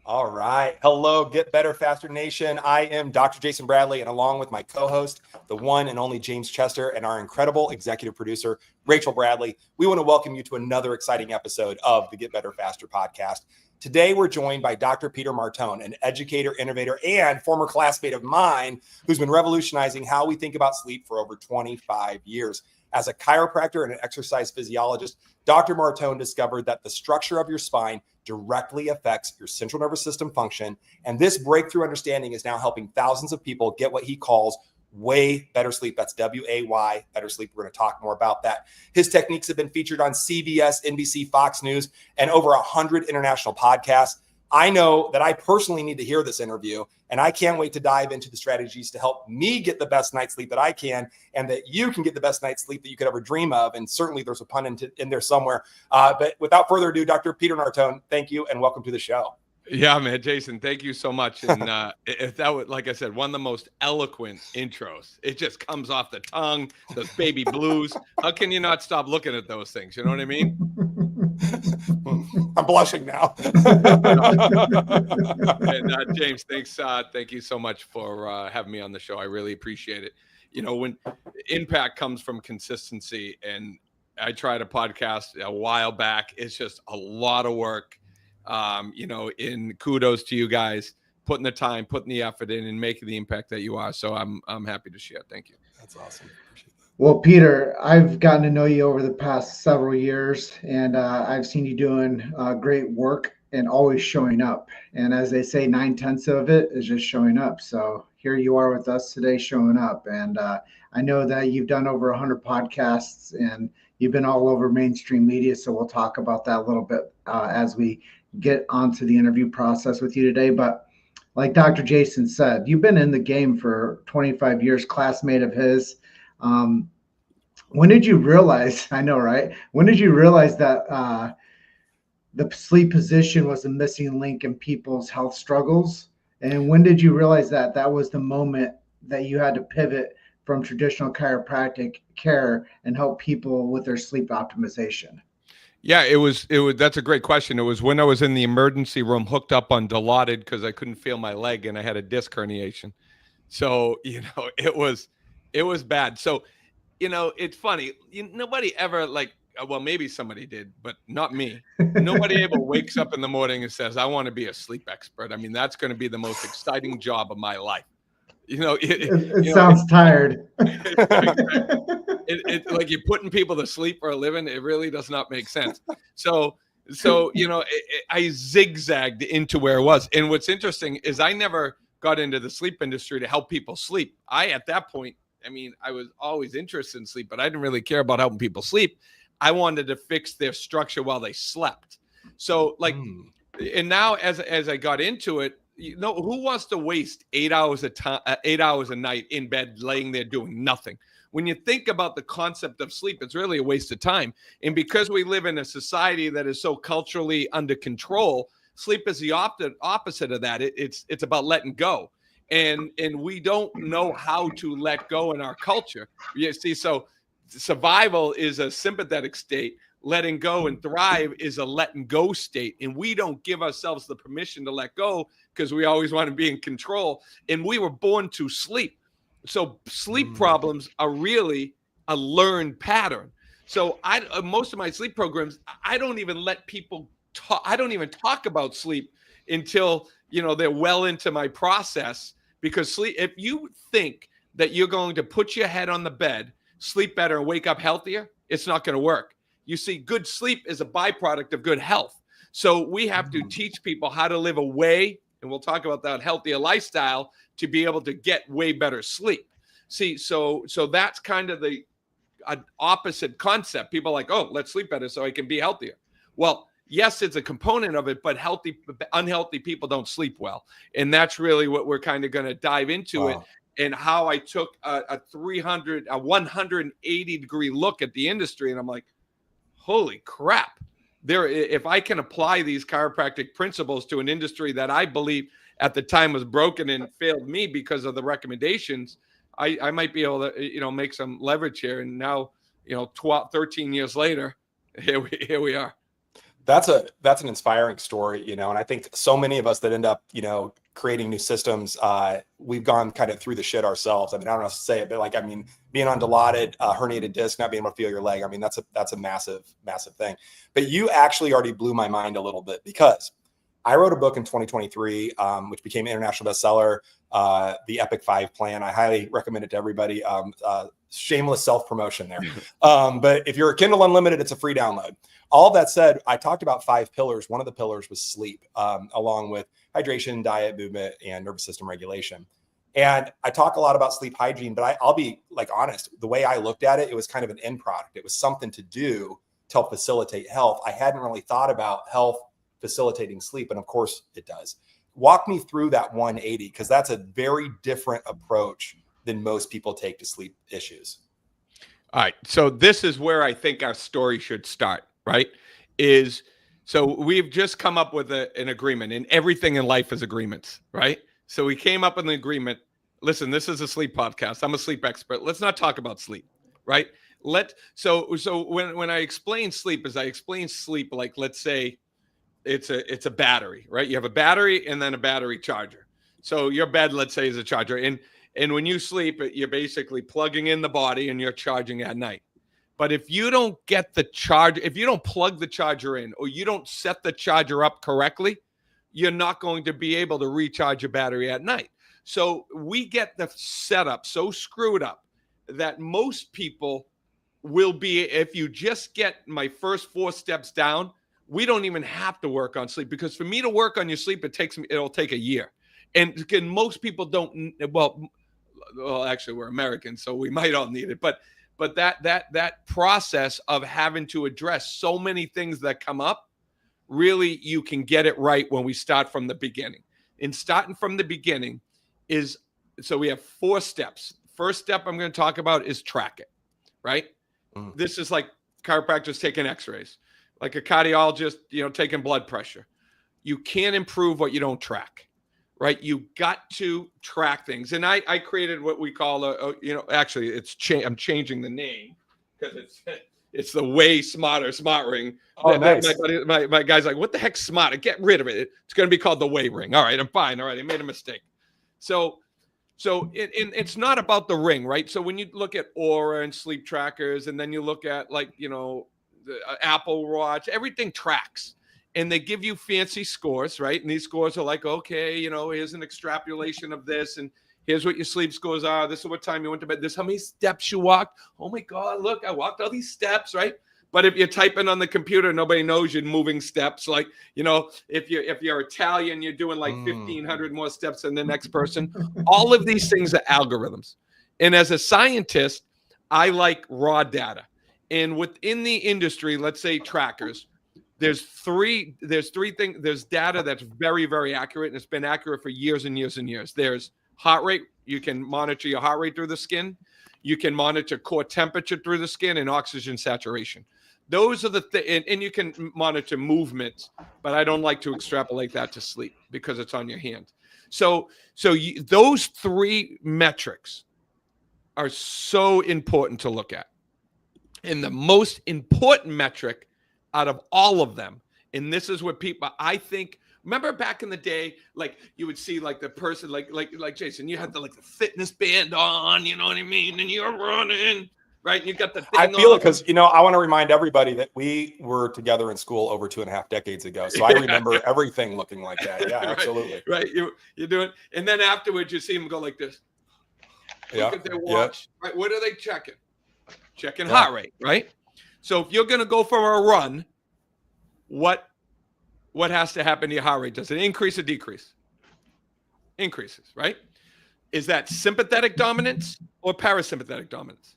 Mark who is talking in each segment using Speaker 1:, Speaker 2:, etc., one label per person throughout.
Speaker 1: All right. Hello, Get Better Faster Nation. I am Dr. Jason Bradley, and along with my co-host, the one and only James Chester, and our incredible executive producer, Rachel Bradley, we want to welcome you to another exciting episode of the Get Better Faster podcast. Today, we're joined by Dr. Peter Martone, an educator, innovator, and former classmate of mine who's been revolutionizing how we think about sleep for over 25 years. As a chiropractor and an exercise physiologist, Dr. Martone discovered that the structure of your spine directly affects your central nervous system function. And this breakthrough understanding is now helping thousands of people get what he calls way better sleep. That's WAY, better sleep. We're going to talk more about that. His techniques have been featured on CBS, NBC, Fox News, and over 100 international podcasts. I know that I personally need to hear this interview, and I can't wait to dive into the strategies to help me get the best night's sleep that I can, and that you can get the best night's sleep that you could ever dream of. And certainly there's a pun in there somewhere. But without further ado, Dr. Peter Martone, thank you and welcome to the show.
Speaker 2: Yeah, man, Jason, thank you so much. And if that was, like I said, one of the most eloquent intros. It just comes off the tongue, those baby blues. How can you not stop looking at those things? You know what I mean?
Speaker 1: I'm blushing now.
Speaker 2: And James, thanks. Thank you so much for having me on the show. I really appreciate it. You know, when impact comes from consistency, and I tried a podcast a while back, it's just a lot of work. In kudos to you guys, putting the time, putting the effort in, and making the impact that you are. So I'm happy to share. Thank you.
Speaker 1: That's awesome. Appreciate that.
Speaker 3: Well, Peter, I've gotten to know you over the past several years, and I've seen you doing great work and always showing up. And as they say, 9/10 of it is just showing up. So here you are with us today, showing up. And I know that you've done over 100 podcasts, and you've been all over mainstream media. So we'll talk about that a little bit as we get onto the interview process with you today. But like Dr. Jason said, you've been in the game for 25 years, classmate of his. When did you realize, I know, right? When did you realize that the sleep position was a missing link in people's health struggles? And when did you realize that that was the moment that you had to pivot from traditional chiropractic care and help people with their sleep optimization?
Speaker 2: Yeah, it was. That's a great question. It was when I was in the emergency room, hooked up on Dilaudid because I couldn't feel my leg and I had a disc herniation. So, it was bad. So, it's funny. Nobody ever well, maybe somebody did, but not me. Nobody ever wakes up in the morning and says, I want to be a sleep expert. I mean, that's going to be the most exciting job of my life.
Speaker 3: It sounds tired.
Speaker 2: It's like you're putting people to sleep for a living. It really does not make sense. So I zigzagged into where it was. And what's interesting is I never got into the sleep industry to help people sleep. At that point, I was always interested in sleep, but I didn't really care about helping people sleep. I wanted to fix their structure while they slept. So and now as I got into it, who wants to waste 8 hours a night in bed laying there doing nothing? When you think about the concept of sleep, it's really a waste of time. And because we live in a society that is so culturally under control, sleep is the opposite of that. It's about letting go. And we don't know how to let go in our culture. You see, so survival is a sympathetic state. Letting go and thrive is a letting go state. And we don't give ourselves the permission to let go because we always want to be in control. And we were born to sleep. So sleep problems are really a learned pattern. So most of my sleep programs, I don't even let people talk. I don't even talk about sleep until, they're well into my process, because sleep, if you think that you're going to put your head on the bed, sleep better and wake up healthier, it's not going to work. You see, good sleep is a byproduct of good health. So we have to teach people how to live a way, and we'll talk about that, healthier lifestyle to be able to get way better sleep. See, so that's kind of the opposite concept. People are like, oh, let's sleep better so I can be healthier. Well, yes, it's a component of it, but unhealthy people don't sleep well. And that's really what we're kind of going to dive into it, and how I took a 180 degree look at the industry. And I'm like, holy crap. If I can apply these chiropractic principles to an industry that I believe at the time was broken and failed me because of the recommendations, I might be able to, make some leverage here. And now, 13 years later, here we are.
Speaker 1: That's an inspiring story, and I think so many of us that end up, creating new systems, we've gone kind of through the shit ourselves. I mean, I don't know how to say it, but being on Dilaudid, herniated disc, not being able to feel your leg. I mean, that's a massive, massive thing. But you actually already blew my mind a little bit, because I wrote a book in 2023, which became an international bestseller, The Epic 5 Plan. I highly recommend it to everybody. Shameless self-promotion there. But if you're a Kindle Unlimited, it's a free download. All that said, I talked about 5 pillars. One of the pillars was sleep, along with hydration, diet, movement, and nervous system regulation. And I talk a lot about sleep hygiene, but I'll be honest, the way I looked at it, it was kind of an end product. It was something to do to help facilitate health. I hadn't really thought about health facilitating sleep. And of course it does. Walk me through that 180, because that's a very different approach than most people take to sleep issues.
Speaker 2: All right. So this is where I think our story should start, right? So we've just come up with an agreement, and everything in life is agreements, right? So we came up with an agreement. Listen, this is a sleep podcast. I'm a sleep expert. Let's not talk about sleep, right? So when I explain sleep, like, let's say it's a battery, right? You have a battery and then a battery charger. So your bed, let's say, is a charger. And when you sleep, you're basically plugging in the body and you're charging at night. But if you don't get the charge, if you don't plug the charger in, or you don't set the charger up correctly, you're not going to be able to recharge your battery at night. So we get the setup so screwed up that most people will be, if you just get my first 4 steps down, we don't even have to work on sleep, because for me to work on your sleep, it'll take a year. And most people don't, well, actually we're Americans, so we might all need it. But that process of having to address so many things that come up, really, you can get it right when we start from the beginning. And starting from the beginning is, so we have 4 steps. First step I'm going to talk about is track it, right? This is like chiropractors taking x-rays, like a cardiologist, taking blood pressure. You can't improve what you don't track, right? You got to track things. And I created what we call actually I'm changing the name, because it's the Way Smarter Smart Ring.
Speaker 1: Oh, nice.
Speaker 2: My guy's like, what the heck smarter? Get rid of it. It's going to be called the Way Ring. All right, I'm fine. All right, I made a mistake. So it's not about the ring, right? So when you look at Aura and sleep trackers, and then you look at the Apple Watch, everything tracks. And they give you fancy scores, right? And these scores are like, okay, here's an extrapolation of this, and here's what your sleep scores are. This is what time you went to bed. This is how many steps you walked. Oh my God, look, I walked all these steps, right? But if you're typing on the computer, nobody knows you're moving steps. Like, if you're Italian, you're doing like 1,500 more steps than the next person. All of these things are algorithms. And as a scientist, I like raw data. And within the industry, let's say trackers, there's three things. There's data that's very, very accurate, and it's been accurate for years and years and years. There's heart rate. You can monitor your heart rate through the skin. You can monitor core temperature through the skin and oxygen saturation. Those are the and you can monitor movement, but I don't like to extrapolate that to sleep because it's on your hand. So those 3 metrics are so important to look at. And the most important metric out of all of them, and this is what people, I think, remember back in the day, like you would see like the person, like Jason, you had the fitness band on, you know what I mean? And you're running, right? And you got the thing
Speaker 1: I feel
Speaker 2: on.
Speaker 1: it because, I want to remind everybody that we were together in school over 2.5 decades ago. So I remember everything looking like that. Yeah, absolutely.
Speaker 2: Right. You're doing, and then afterwards you see them go like this. Look at their watch. Right. What are they checking? Checking heart rate, right? So if you're going to go for a run, what has to happen to your heart rate? Does it increase or decrease? Increases, right? Is that sympathetic dominance or parasympathetic dominance?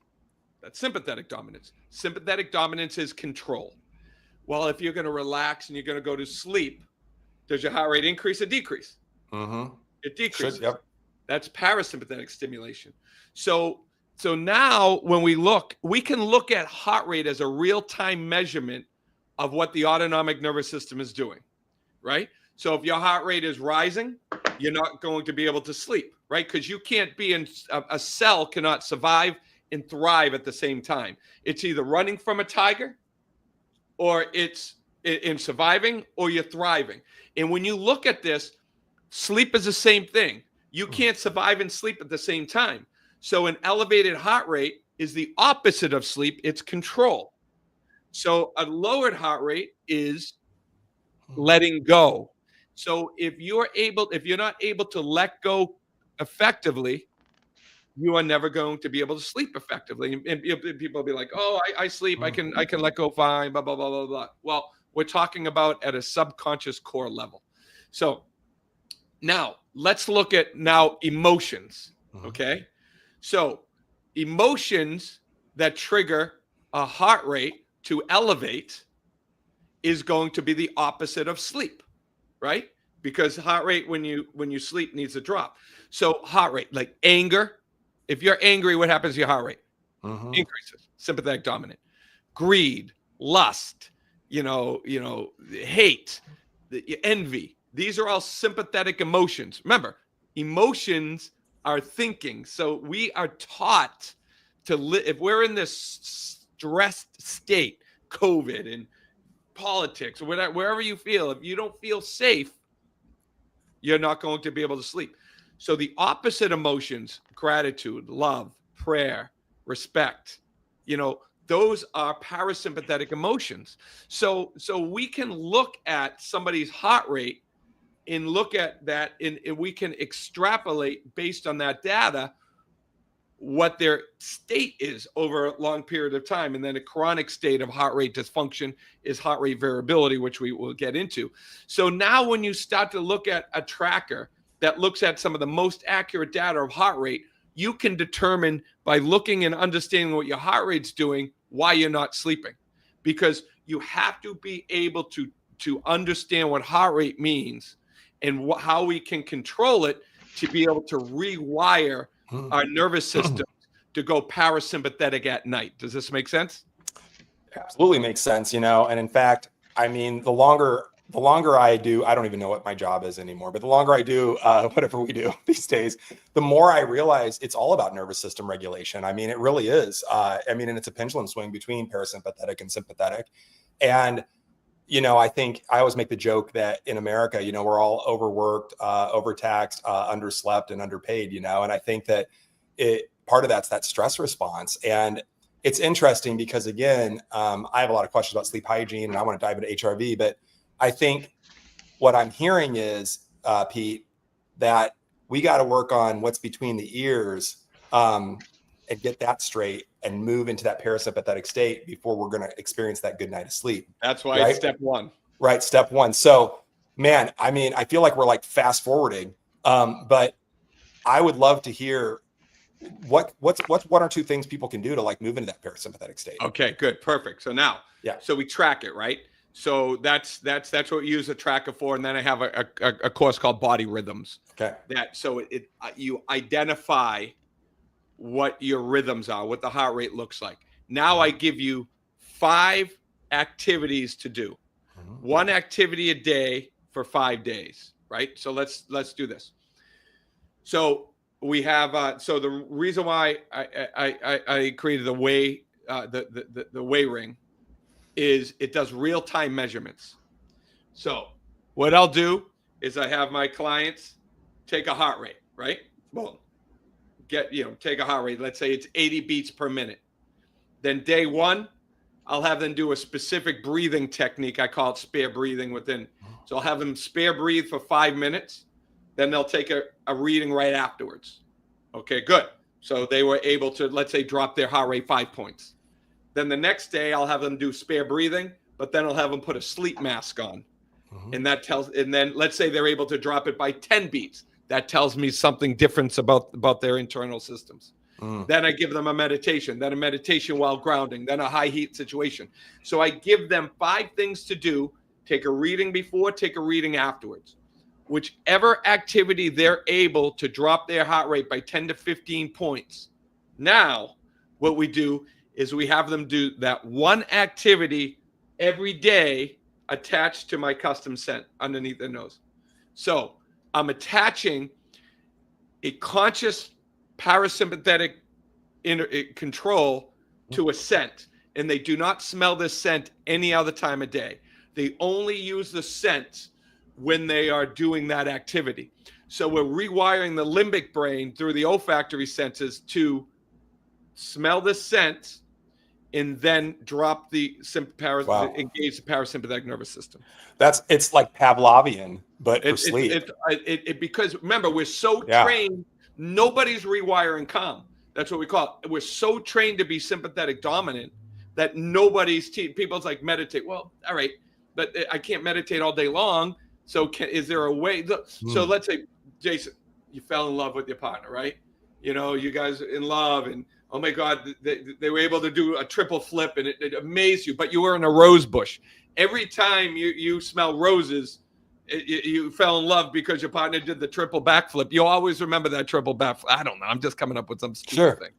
Speaker 2: That's sympathetic dominance. Sympathetic dominance is control. Well, if you're going to relax and you're going to go to sleep, does your heart rate increase or decrease?
Speaker 1: Mm-hmm.
Speaker 2: It decreases.
Speaker 1: Yep.
Speaker 2: That's parasympathetic stimulation. So now when we can look at heart rate as a real-time measurement of what the autonomic nervous system is doing, right? So if your heart rate is rising, you're not going to be able to sleep, right? Because you can't be in a cell cannot survive and thrive at the same time. It's either running from a tiger or it's in surviving or you're thriving. And when you look at this, sleep is the same thing. You can't survive and sleep at the same time. So an elevated heart rate is the opposite of sleep. It's control. So a lowered heart rate is letting go. So if you're not able to let go effectively, you are never going to be able to sleep effectively. And people will be like, "Oh, I sleep. I can let go fine." Blah blah blah blah blah. Well, we're talking about at a subconscious core level. So now let's look at emotions. Okay, so emotions that trigger a heart rate to elevate is going to be the opposite of sleep, right? Because heart rate when you sleep needs to drop. So heart rate, like anger. If you're angry, what happens to your heart rate? Increases. Sympathetic dominant. Greed, lust, hate, envy. These are all sympathetic emotions. Remember, emotions are thinking. So we are taught to live. If we're in this stressed state, COVID and politics, or whatever, wherever you feel, if you don't feel safe, you're not going to be able to sleep. So the opposite emotions, gratitude, love, prayer, respect, those are parasympathetic emotions. So we can look at somebody's heart rate and look at that, and we can extrapolate based on that data what their state is over a long period of time. And then a chronic state of heart rate dysfunction is heart rate variability, which we will get into. So now when you start to look at a tracker that looks at some of the most accurate data of heart rate, you can determine by looking and understanding what your heart rate's doing why you're not sleeping. Because you have to be able to understand what heart rate means and how we can control it to be able to rewire our nervous system to go parasympathetic at night. Does this make sense?
Speaker 1: Absolutely makes sense, and in fact, I mean, the longer I do, I don't even know what my job is anymore, but the longer I do whatever we do these days, the more I realize it's all about nervous system regulation. I mean, it really is. And it's a pendulum swing between parasympathetic and sympathetic. And, I think I always make the joke that in America, we're all overworked, overtaxed, underslept, and underpaid, and I think that part of that's that stress response. And it's interesting because, again, I have a lot of questions about sleep hygiene and I want to dive into HRV, but I think what I'm hearing is, Pete, that we got to work on what's between the ears and get that straight and move into that parasympathetic state before we're going to experience that good night of sleep.
Speaker 2: That's why it's step one. Right.
Speaker 1: Step one. So, man, I feel like we're like fast forwarding, but I would love to hear what's one or two things people can do to like move into that parasympathetic state.
Speaker 2: Okay, good. Perfect. So now, so we track it, right? So that's what we use a tracker for. And then I have a course called Body Rhythms.
Speaker 1: Okay.
Speaker 2: You identify what your rhythms are, what the heart rate looks like. Now I give you 5 activities to do. 1 activity a day for 5 days, right? So let's do this. So we have so the reason why I created the Way the Way ring is it does real-time measurements. So what I'll do is I have my clients take a heart rate, right? Boom. Take a heart rate. Let's say it's 80 beats per minute. Then day 1, I'll have them do a specific breathing technique. I call it spare breathing within. So I'll have them spare breathe for 5 minutes. Then they'll take a reading right afterwards. Okay, good. So they were able to, let's say, drop their heart rate 5 points. Then the next day I'll have them do spare breathing, but then I'll have them put a sleep mask on. And then let's say they're able to drop it by 10 beats. That tells me something different about their internal systems. Then I give them a meditation, then a meditation while grounding, then a high heat situation. So I give them 5 things to do. Take a reading before, take a reading afterwards. Whichever activity they're able to drop their heart rate by 10 to 15 points. Now, what we do is we have them do that 1 activity every day attached to my custom scent underneath their nose. So I'm attaching a conscious parasympathetic control to a scent, and they do not smell this scent any other time of day. They only use the sense when they are doing that activity. So we're rewiring the limbic brain through the olfactory senses to smell the scent and then drop the
Speaker 1: Wow.
Speaker 2: engage the parasympathetic nervous system.
Speaker 1: It's like Pavlovian, but for sleep.
Speaker 2: Because remember, we're so
Speaker 1: Yeah.
Speaker 2: trained, nobody's rewiring calm. That's what we call it. We're so trained to be sympathetic dominant that nobody's people's like meditate. Well, all right, but I can't meditate all day long. So is there a way? So let's say, Jason, you fell in love with your partner, right? You know, you guys are in love, and oh my God, they were able to do a triple flip, and it amazed you. But you were in a rose bush. Every time you smell roses, you fell in love because your partner did the triple backflip. You always remember that triple backflip. I don't know. I'm just coming up with some stupid thing.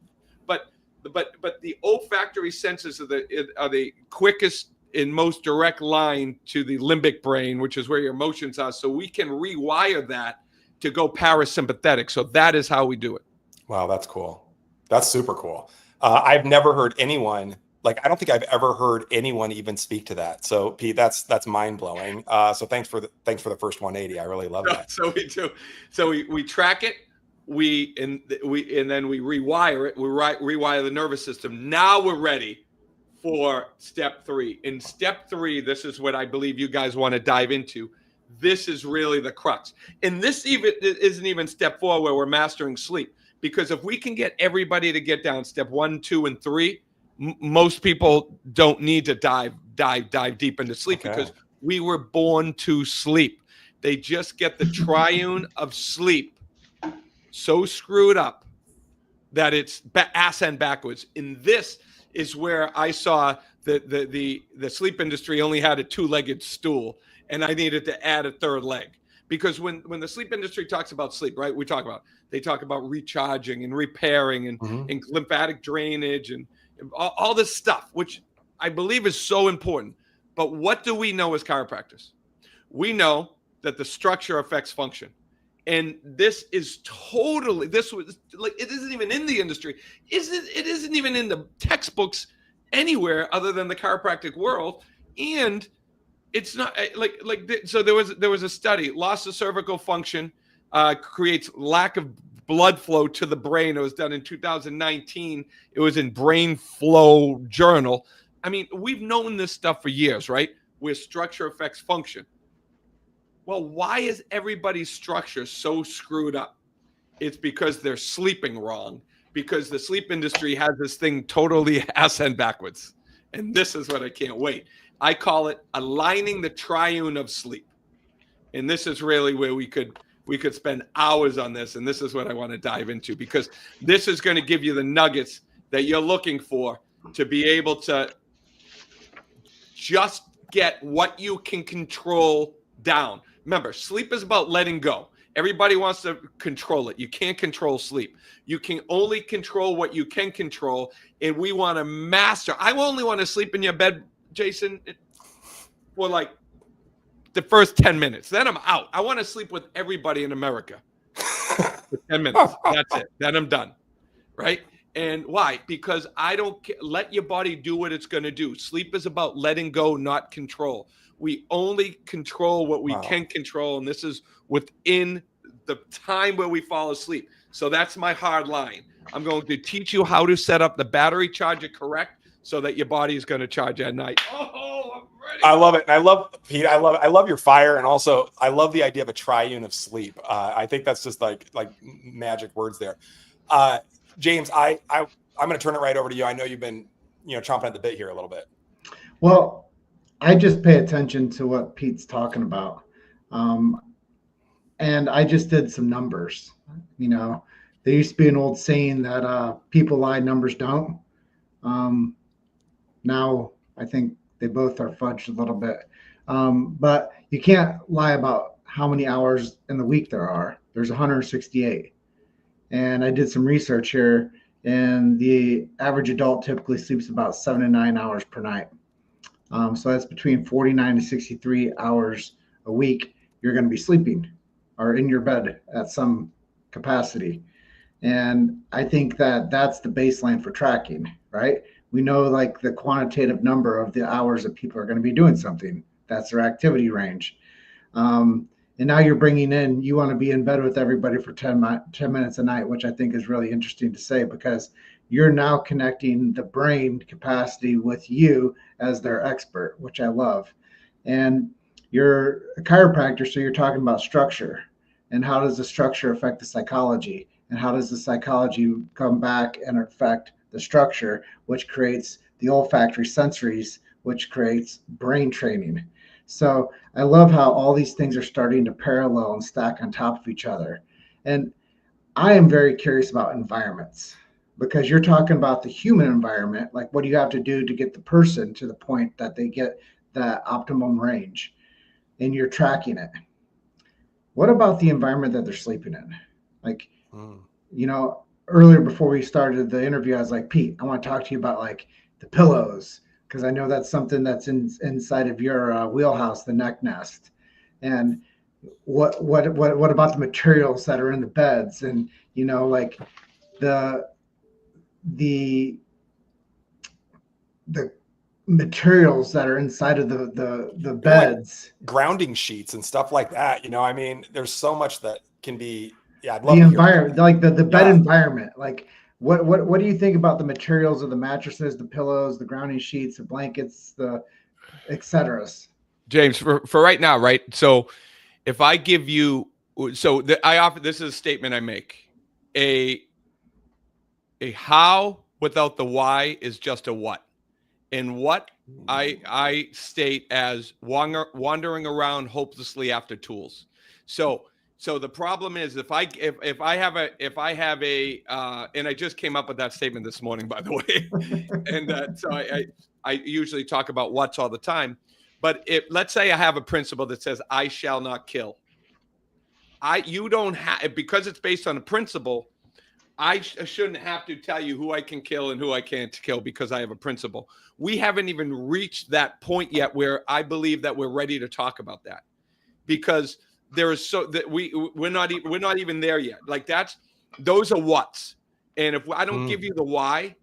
Speaker 2: But the olfactory senses are the quickest and most direct line to the limbic brain, which is where your emotions are. So we can rewire that to go parasympathetic. So that is how we do it.
Speaker 1: Wow, that's cool. That's super cool. I've never heard anyone, like, I don't think I've ever heard anyone even speak to that. So Pete, that's mind blowing. So thanks for the first 180. I really love that.
Speaker 2: So we do. So we track it. And then we rewire it. We rewire the nervous system. Now we're ready for step 3. In step 3, this is what I believe you guys want to dive into. This is really the crux. And this isn't even step 4 where we're mastering sleep. Because if we can get everybody to get down step 1, 2, and 3, most people don't need to dive deep into sleep because we were born to sleep. They just get the triune of sleep so screwed up that it's ass end backwards. And this is where I saw the sleep industry only had a 2-legged stool, and I needed to add a third leg. Because when the sleep industry talks about sleep, right, they talk about recharging and repairing and lymphatic drainage and all this stuff, which I believe is so important. But what do we know as chiropractors? We know that the structure affects function. And this was like, it isn't even in the industry. It isn't even in the textbooks anywhere other than the chiropractic world. And it's not so there was a study, loss of cervical function creates lack of blood flow to the brain. It was done in 2019. It was in Brain Flow Journal. I mean, we've known this stuff for years, right? Where structure affects function. Well, why is everybody's structure so screwed up? It's because they're sleeping wrong, because the sleep industry has this thing totally ass end backwards. And this is what I can't wait. I call it aligning the triune of sleep. And this is really where we could spend hours on this. And this is what I want to dive into, because this is going to give you the nuggets that you're looking for to be able to just get what you can control down. Remember, sleep is about letting go. Everybody wants to control it. You can't control sleep. You can only control what you can control. And we want to master. I only want to sleep in your bed, Jason, for like the first 10 minutes. Then I'm out. I want to sleep with everybody in America for 10 minutes. That's it. Then I'm done. Right? And why? Because I don't let your body do what it's going to do. Sleep is about letting go, not control. We only control what we can control. And this is within the time where we fall asleep. So that's my hard line. I'm going to teach you how to set up the battery charger correct so that your body is going to charge at night. Oh, I'm ready.
Speaker 1: I love it. And I love, Pete, I love your fire. And also I love the idea of a triune of sleep. I think that's just like magic words there. James, I'm going to turn it right over to you. I know you've been, chomping at the bit here a little bit.
Speaker 3: Well, I just pay attention to what Pete's talking about. And I just did some numbers. There used to be an old saying that people lie, numbers don't. Now I think they both are fudged a little bit. But you can't lie about how many hours in the week there are. There's 168. And I did some research here, and the average adult typically sleeps about 7 to 9 hours per night. So that's between 49 to 63 hours a week you're going to be sleeping or in your bed at some capacity. And I think that that's the baseline for tracking, right? We know like the quantitative number of the hours that people are going to be doing something. That's their activity range. And now you're bringing in, you want to be in bed with everybody for 10 minutes a night, which I think is really interesting to say, because you're now connecting the brain capacity with you as their expert, which I love. And you're a chiropractor, so you're talking about structure, and how does the structure affect the psychology, and how does the psychology come back and affect the structure, which creates the olfactory sensories, which creates brain training. So I love how all these things are starting to parallel and stack on top of each other. And I am very curious about environments, because you're talking about the human environment. Like, what do you have to do to get the person to the point that they get that optimum range, and you're tracking it? What about the environment that they're sleeping in? Like, earlier before we started the interview, I was like, Pete, I want to talk to you about like the pillows, because I know that's something that's inside of your wheelhouse, the neck nest. And what about the materials that are in the beds, and like the materials that are inside of the beds,
Speaker 1: like grounding sheets and stuff like that. I mean, there's so much that can be. Yeah, I'd
Speaker 3: the
Speaker 1: love to
Speaker 3: environment, like the bed environment. Like, what do you think about the materials of the mattresses, the pillows, the grounding sheets, the blankets, the et cetera?
Speaker 2: James, for right now, right? So if I give you, I offer, this is a statement I make: a how without the why is just a what. And what I state as wandering around hopelessly after tools. So the problem is, if I have a and I just came up with that statement this morning, by the way, and so I usually talk about what's all the time. But let's say I have a principle that says I shall not kill. You don't have, because it's based on a principle. I shouldn't have to tell you who I can kill and who I can't kill, because I have a principle. We haven't even reached that point yet where I believe that we're ready to talk about that, because there is we're not even there yet. Like, those are what's, and if I don't give you the why,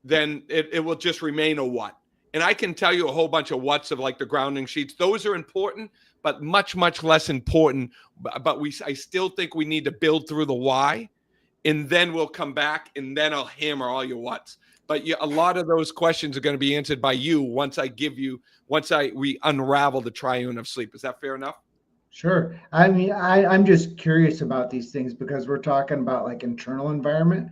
Speaker 2: then it will just remain a what. And I can tell you a whole bunch of what's of like the grounding sheets. Those are important, but much less important. But I still think we need to build through the why. And then we'll come back, and then I'll hammer all your what's. But a lot of those questions are going to be answered by you once we unravel the triune of sleep. Is that fair enough?
Speaker 3: Sure. I mean, I'm just curious about these things, because we're talking about like internal environment.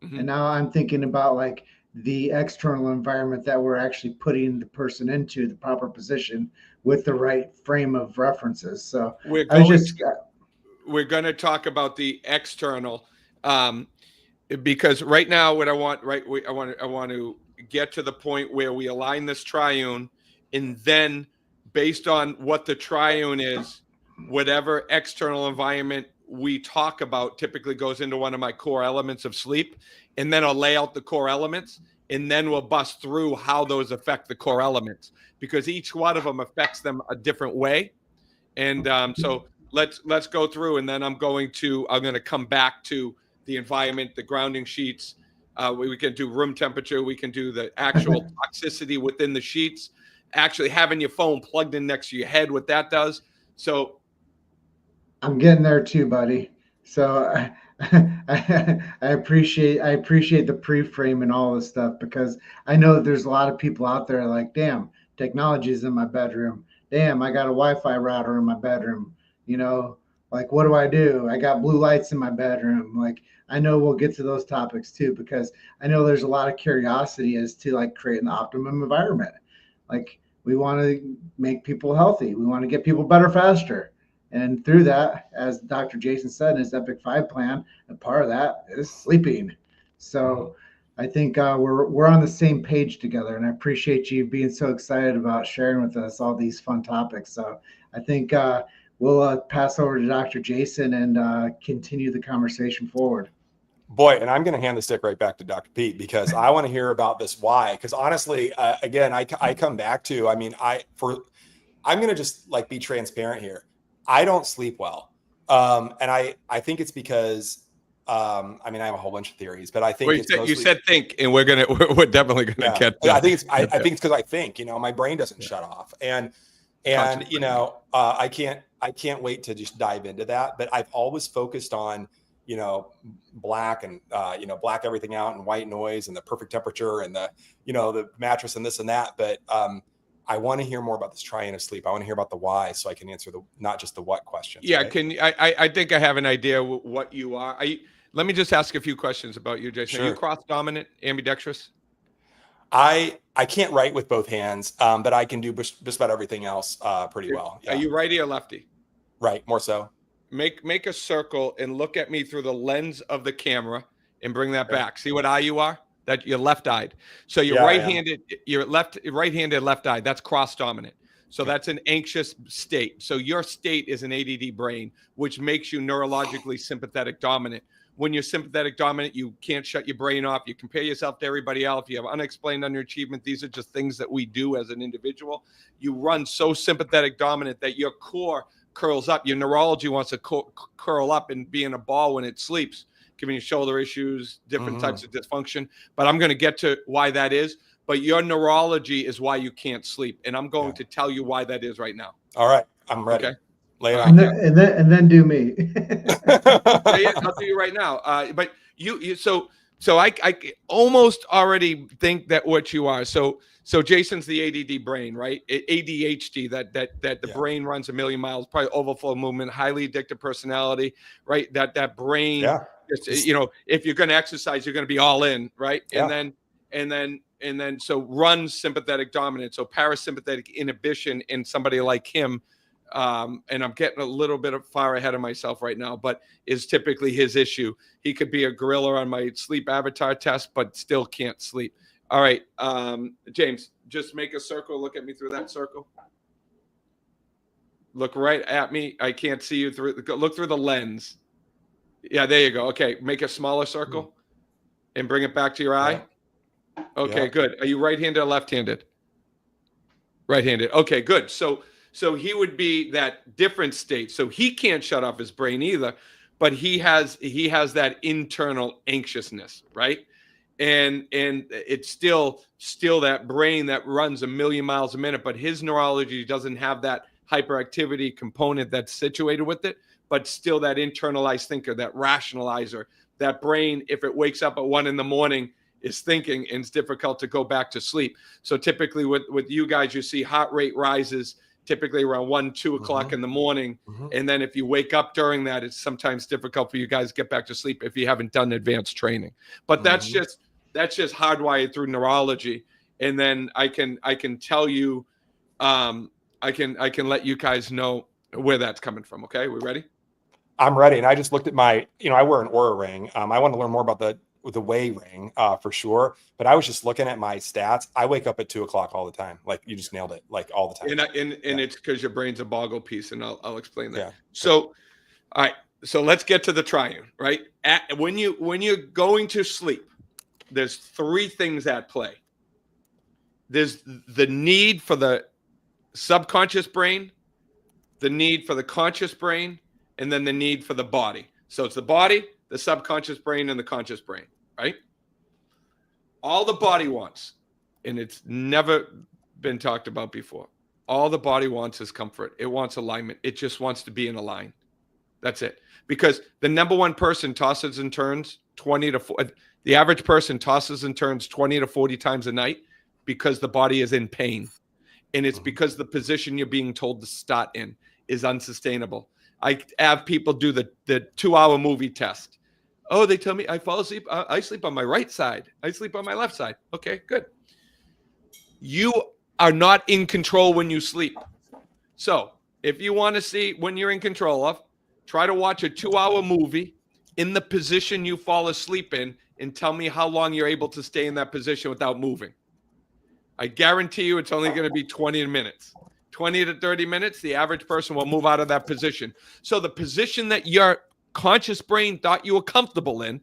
Speaker 3: Mm-hmm. And now I'm thinking about like the external environment that we're actually putting the person into the proper position with the right frame of references. So we're
Speaker 2: going to talk about the external. Because right now, what I want to get to the point where we align this triune, and then based on what the triune is, whatever external environment we talk about typically goes into one of my core elements of sleep, and then I'll lay out the core elements, and then we'll bust through how those affect the core elements, because each one of them affects them a different way. And so let's go through, and then I'm going to come back to the environment, the grounding sheets. We can do room temperature. We can do the actual toxicity within the sheets, actually having your phone plugged in next to your head, what that does. So
Speaker 3: I'm getting there too, buddy. So I appreciate the pre-frame and all this stuff, because I know that there's a lot of people out there like, damn, technology's in my bedroom. Damn, I got a Wi-Fi router in my bedroom. Like, what do I do? I got blue lights in my bedroom. Like, I know we'll get to those topics too, because I know there's a lot of curiosity as to like creating the optimum environment. Like, we want to make people healthy. We want to get people better faster. And through that, as Dr. Jason said in his Epic 5 plan, a part of that is sleeping. So I think we're on the same page together, and I appreciate you being so excited about sharing with us all these fun topics. So I think we'll pass over to Dr. Jason and continue the conversation forward.
Speaker 1: Boy, and I'm going to hand the stick right back to Dr. Pete, because I want to hear about this why. Because honestly, again, I come back to, I mean, I'm going to just like be transparent here. I don't sleep well. And I think it's because, I mean, I have a whole bunch of theories, but I think
Speaker 2: you said think, and we're definitely going to get that.
Speaker 1: I think it's because I think, my brain doesn't shut off. And And I can't wait to just dive into that. But I've always focused on black and black everything out and white noise and the perfect temperature and the mattress and this and that. But I want to hear more about this triune of sleep. I want to hear about the why, so I can answer not just the what questions.
Speaker 2: Yeah,
Speaker 1: right?
Speaker 2: I think I have an idea what you are. Let me just ask a few questions about you, Jason.
Speaker 1: Sure.
Speaker 2: Are you cross dominant, ambidextrous?
Speaker 1: I can't write with both hands, but I can do just about everything else pretty well. Yeah.
Speaker 2: Are you righty or lefty?
Speaker 1: Right, more so.
Speaker 2: Make a circle and look at me through the lens of the camera and bring that back. See what eye you are? That you're left-eyed. So you're right-handed, you're right-handed, left-eyed. That's cross-dominant. So that's an anxious state. So your state is an ADD brain, which makes you neurologically sympathetic dominant. When you're sympathetic dominant, you can't shut your brain off. You compare yourself to everybody else. You have unexplained underachievement. These are just things that we do as an individual. You run so sympathetic dominant that your core curls up. Your neurology wants to curl up and be in a ball when it sleeps, giving you shoulder issues, different types of dysfunction. But I'm going to get to why that is. But your neurology is why you can't sleep. And I'm going to tell you why that is right now.
Speaker 1: All right. I'm ready.
Speaker 2: Okay.
Speaker 1: Lay it on.
Speaker 3: And then do me.
Speaker 2: I'll do you right now. But so I almost already think that what you are. So Jason's the ADD brain, right? ADHD, that the brain runs a million miles, probably overflow movement, highly addictive personality, right? That brain, just, if you're going to exercise, you're going to be all in, right?
Speaker 1: Yeah.
Speaker 2: And then so runs sympathetic dominance. So parasympathetic inhibition in somebody like him. And I'm getting a little bit far ahead of myself right now, but is typically his issue. He could be a gorilla on my sleep avatar test, but still can't sleep. All right, James, just make a circle. Look at me through that circle. Look right at me. I can't see you through. Look through the lens. Yeah, there you go. Okay, make a smaller circle and bring it back to your eye. Okay, good. Are you right-handed or left-handed? Right-handed. Okay, good. So he would be that different state. So he can't shut off his brain either, but he has that internal anxiousness, right? And it's still that brain that runs a million miles a minute, but his neurology doesn't have that hyperactivity component that's situated with it, but still that internalized thinker, that rationalizer, that brain, if it wakes up at 1 a.m, is thinking, and it's difficult to go back to sleep. So typically with you guys, you see heart rate rises typically around 1-2 o'clock in the morning. And then if you wake up during that, it's sometimes difficult for you guys to get back to sleep if you haven't done advanced training. But that's just hardwired through neurology. And then I can tell you, I can let you guys know where that's coming from. Okay, we ready?
Speaker 1: I'm ready. And I just looked at my, I wear an Oura ring. I want to learn more about the Way ring for sure. But I was just looking at my stats. I wake up at 2 o'clock all the time. Like you just nailed it, like all the time.
Speaker 2: And it's because your brain's a boggle piece, and I'll explain that.
Speaker 1: Yeah.
Speaker 2: So, all right. So let's get to the triune, right? When you're going to sleep, there's 3 things at play. There's the need for the subconscious brain, the need for the conscious brain, and then the need for the body. So it's the body, the subconscious brain, and the conscious brain, right? All the body wants, and it's never been talked about before, all the body wants is comfort. It wants alignment. It just wants to be in a line. That's it. Because the number one person tosses and turns 20 to 40. The average person tosses and turns 20 to 40 times a night because the body is in pain. And it's because the position you're being told to start in is unsustainable. I have people do the 2-hour movie test. Oh, they tell me I fall asleep. I sleep on my right side. I sleep on my left side. Okay, good. You are not in control when you sleep. So if you want to see when you're in control of, try to watch a 2-hour movie in the position you fall asleep in and tell me how long you're able to stay in that position without moving. I guarantee you it's only going to be 20 minutes. 20 to 30 minutes, the average person will move out of that position. So the position that your conscious brain thought you were comfortable in,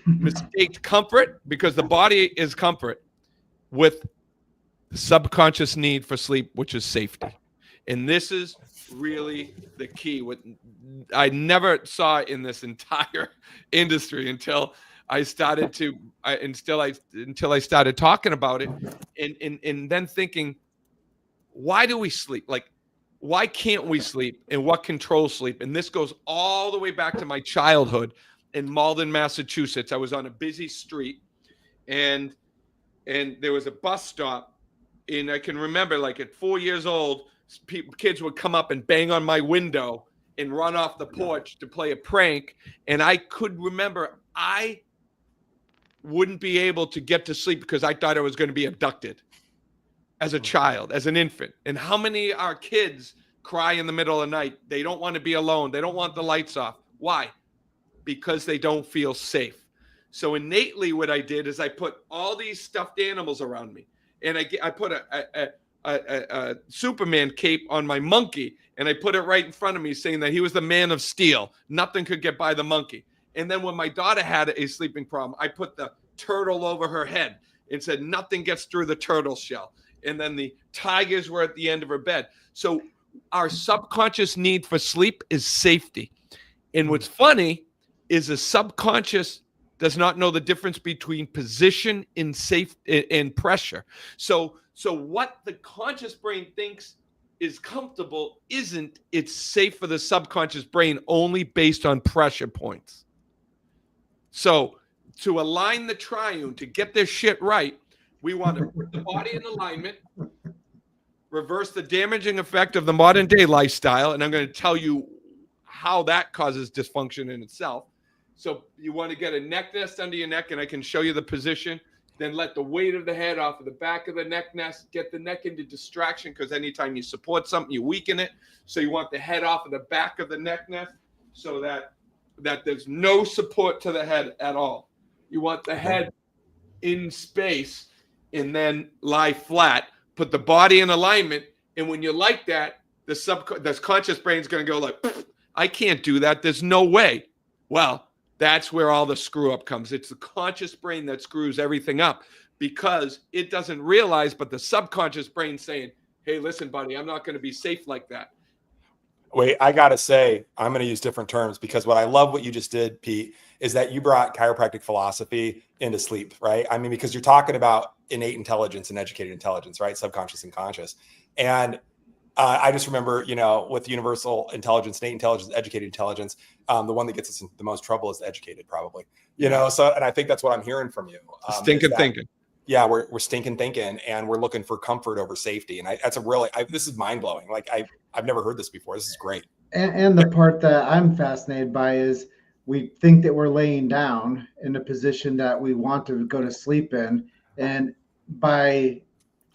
Speaker 2: mistaked comfort, because the body is comfort, with the subconscious need for sleep, which is safety. And this is really the key. What I never saw in this entire industry until I started talking about it, and then thinking, why do we sleep? Like, why can't we sleep and what controls sleep? And this goes all the way back to my childhood in Malden, Massachusetts. I was on a busy street and there was a bus stop, and I can remember, like, at 4 years old, kids would come up and bang on my window and run off the porch to play a prank. And I could remember I wouldn't be able to get to sleep because I thought I was going to be abducted as a child, as an infant. And how many of our kids cry in the middle of the night? They don't want to be alone. They don't want the lights off. Why? Because they don't feel safe. So innately what I did is I put all these stuffed animals around me. And I put a Superman cape on my monkey, and I put it right in front of me, saying that he was the man of steel. Nothing could get by the monkey. And then when my daughter had a sleeping problem, I put the turtle over her head and said, nothing gets through the turtle shell. And then the tigers were at the end of her bed. So our subconscious need for sleep is safety. And what's funny is the subconscious does not know the difference between position and pressure. So what the conscious brain thinks is comfortable isn't. It's safe for the subconscious brain only based on pressure points. So to align the triune, to get this shit right, we want to put the body in alignment, reverse the damaging effect of the modern day lifestyle, and I'm going to tell you how that causes dysfunction in itself. So you want to get a neck nest under your neck, and I can show you the position. Then let the weight of the head off of the back of the neck nest. Get the neck into distraction, because anytime you support something, you weaken it. So you want the head off of the back of the neck nest so that there's no support to the head at all. You want the head in space and then lie flat. Put the body in alignment. And when you like that, the conscious brain is going to go like, I can't do that. There's no way. Well, that's where all the screw up comes. It's the conscious brain that screws everything up, because it doesn't realize, but the subconscious brain saying, hey, listen, buddy, I'm not going to be safe like that.
Speaker 1: Wait, I got to say, I'm going to use different terms, because what I love what you just did, Pete, is that you brought chiropractic philosophy into sleep, right? I mean, because you're talking about innate intelligence and educated intelligence, right? Subconscious and conscious. And I just remember, with universal intelligence, innate intelligence, educated intelligence, the one that gets us in the most trouble is the educated, probably. So, and I think that's what I'm hearing from you.
Speaker 2: Stinking thinking.
Speaker 1: Yeah, we're stinking thinking, and we're looking for comfort over safety. And this is mind blowing. Like I've never heard this before. This is great.
Speaker 3: And the part that I'm fascinated by is we think that we're laying down in a position that we want to go to sleep in, and by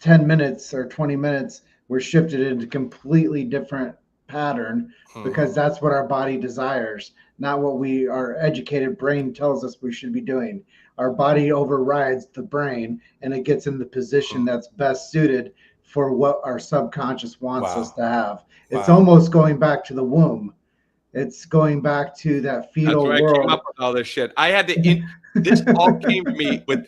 Speaker 3: 10 minutes or 20 minutes, we're shifted into a completely different pattern, because that's what our body desires, not what our educated brain tells us we should be doing. Our body overrides the brain, and it gets in the position that's best suited for what our subconscious wants us to have. It's almost going back to the womb. It's going back to that fetal
Speaker 2: world. I came up with all this shit. I had to. This all came to me with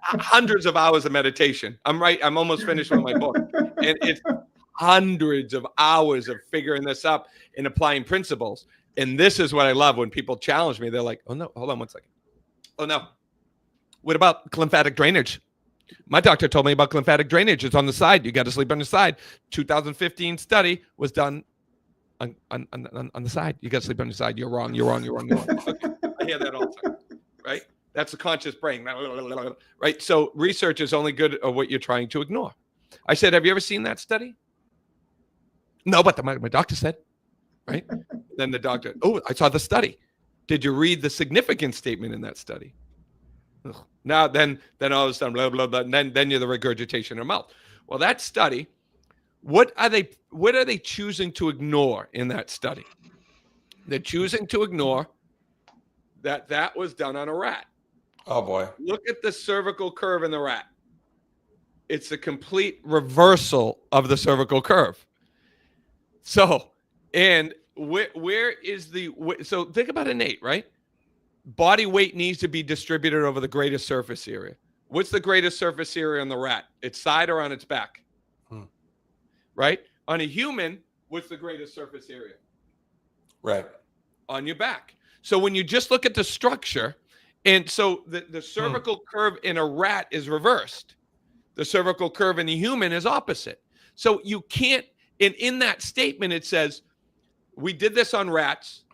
Speaker 2: hundreds of hours of meditation. I'm almost finished with my book, and it's hundreds of hours of figuring this up and applying principles. And this is what I love when people challenge me. They're like, "Oh no, hold on one second. Oh no, what about lymphatic drainage? My doctor told me about lymphatic drainage. It's on the side. You got to sleep on the side. 2015 study was done on the side. You got to sleep on the side. You're wrong. You're wrong. You're wrong. You're wrong." Okay. I hear that all the time, right? That's the conscious brain, right? So research is only good at what you're trying to ignore. I said, have you ever seen that study? No, but my doctor said, right? Then the doctor, oh, I saw the study. Did you read the significance statement in that study? Ugh. Now, then all of a sudden, blah, blah, blah, and then you're the regurgitation in your mouth. Well, that study, what are they choosing to ignore in that study? They're choosing to ignore that was done on a rat.
Speaker 1: Oh boy.
Speaker 2: Look at the cervical curve in the rat. It's a complete reversal of the cervical curve. So, and where is so think about innate, right? Body weight needs to be distributed over the greatest surface area. What's the greatest surface area on the rat? Its side or on its back? Right? On a human, what's the greatest surface area?
Speaker 1: Right.
Speaker 2: On your back. So when you just look at the structure, and so the cervical curve in a rat is reversed. The cervical curve in the human is opposite. So you can't, And in that statement, it says, we did this on rats,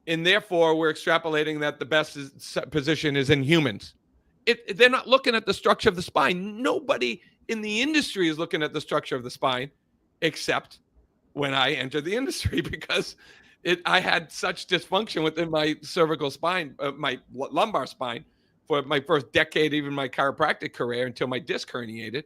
Speaker 2: and therefore we're extrapolating that the best position is in humans. They're not looking at the structure of the spine. Nobody in the industry is looking at the structure of the spine, except when I entered the industry, because I had such dysfunction within my cervical spine, my lumbar spine, for my first decade, even my chiropractic career, until my disc herniated.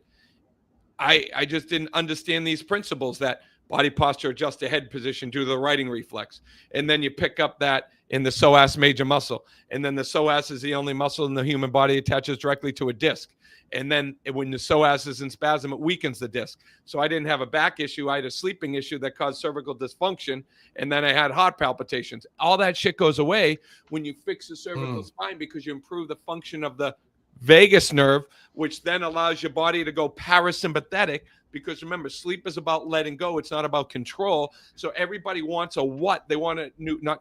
Speaker 2: I just didn't understand these principles, that body posture, adjust the head position due to the writing reflex. And then you pick up that in the psoas major muscle. And then the psoas is the only muscle in the human body attaches directly to a disc. And then when the psoas is in spasm, it weakens the disc. So I didn't have a back issue. I had a sleeping issue that caused cervical dysfunction. And then I had heart palpitations. All that shit goes away when you fix the cervical spine, because you improve the function of the vagus nerve, which then allows your body to go parasympathetic. Because remember, sleep is about letting go. It's not about control. So everybody wants a what? They want a new, not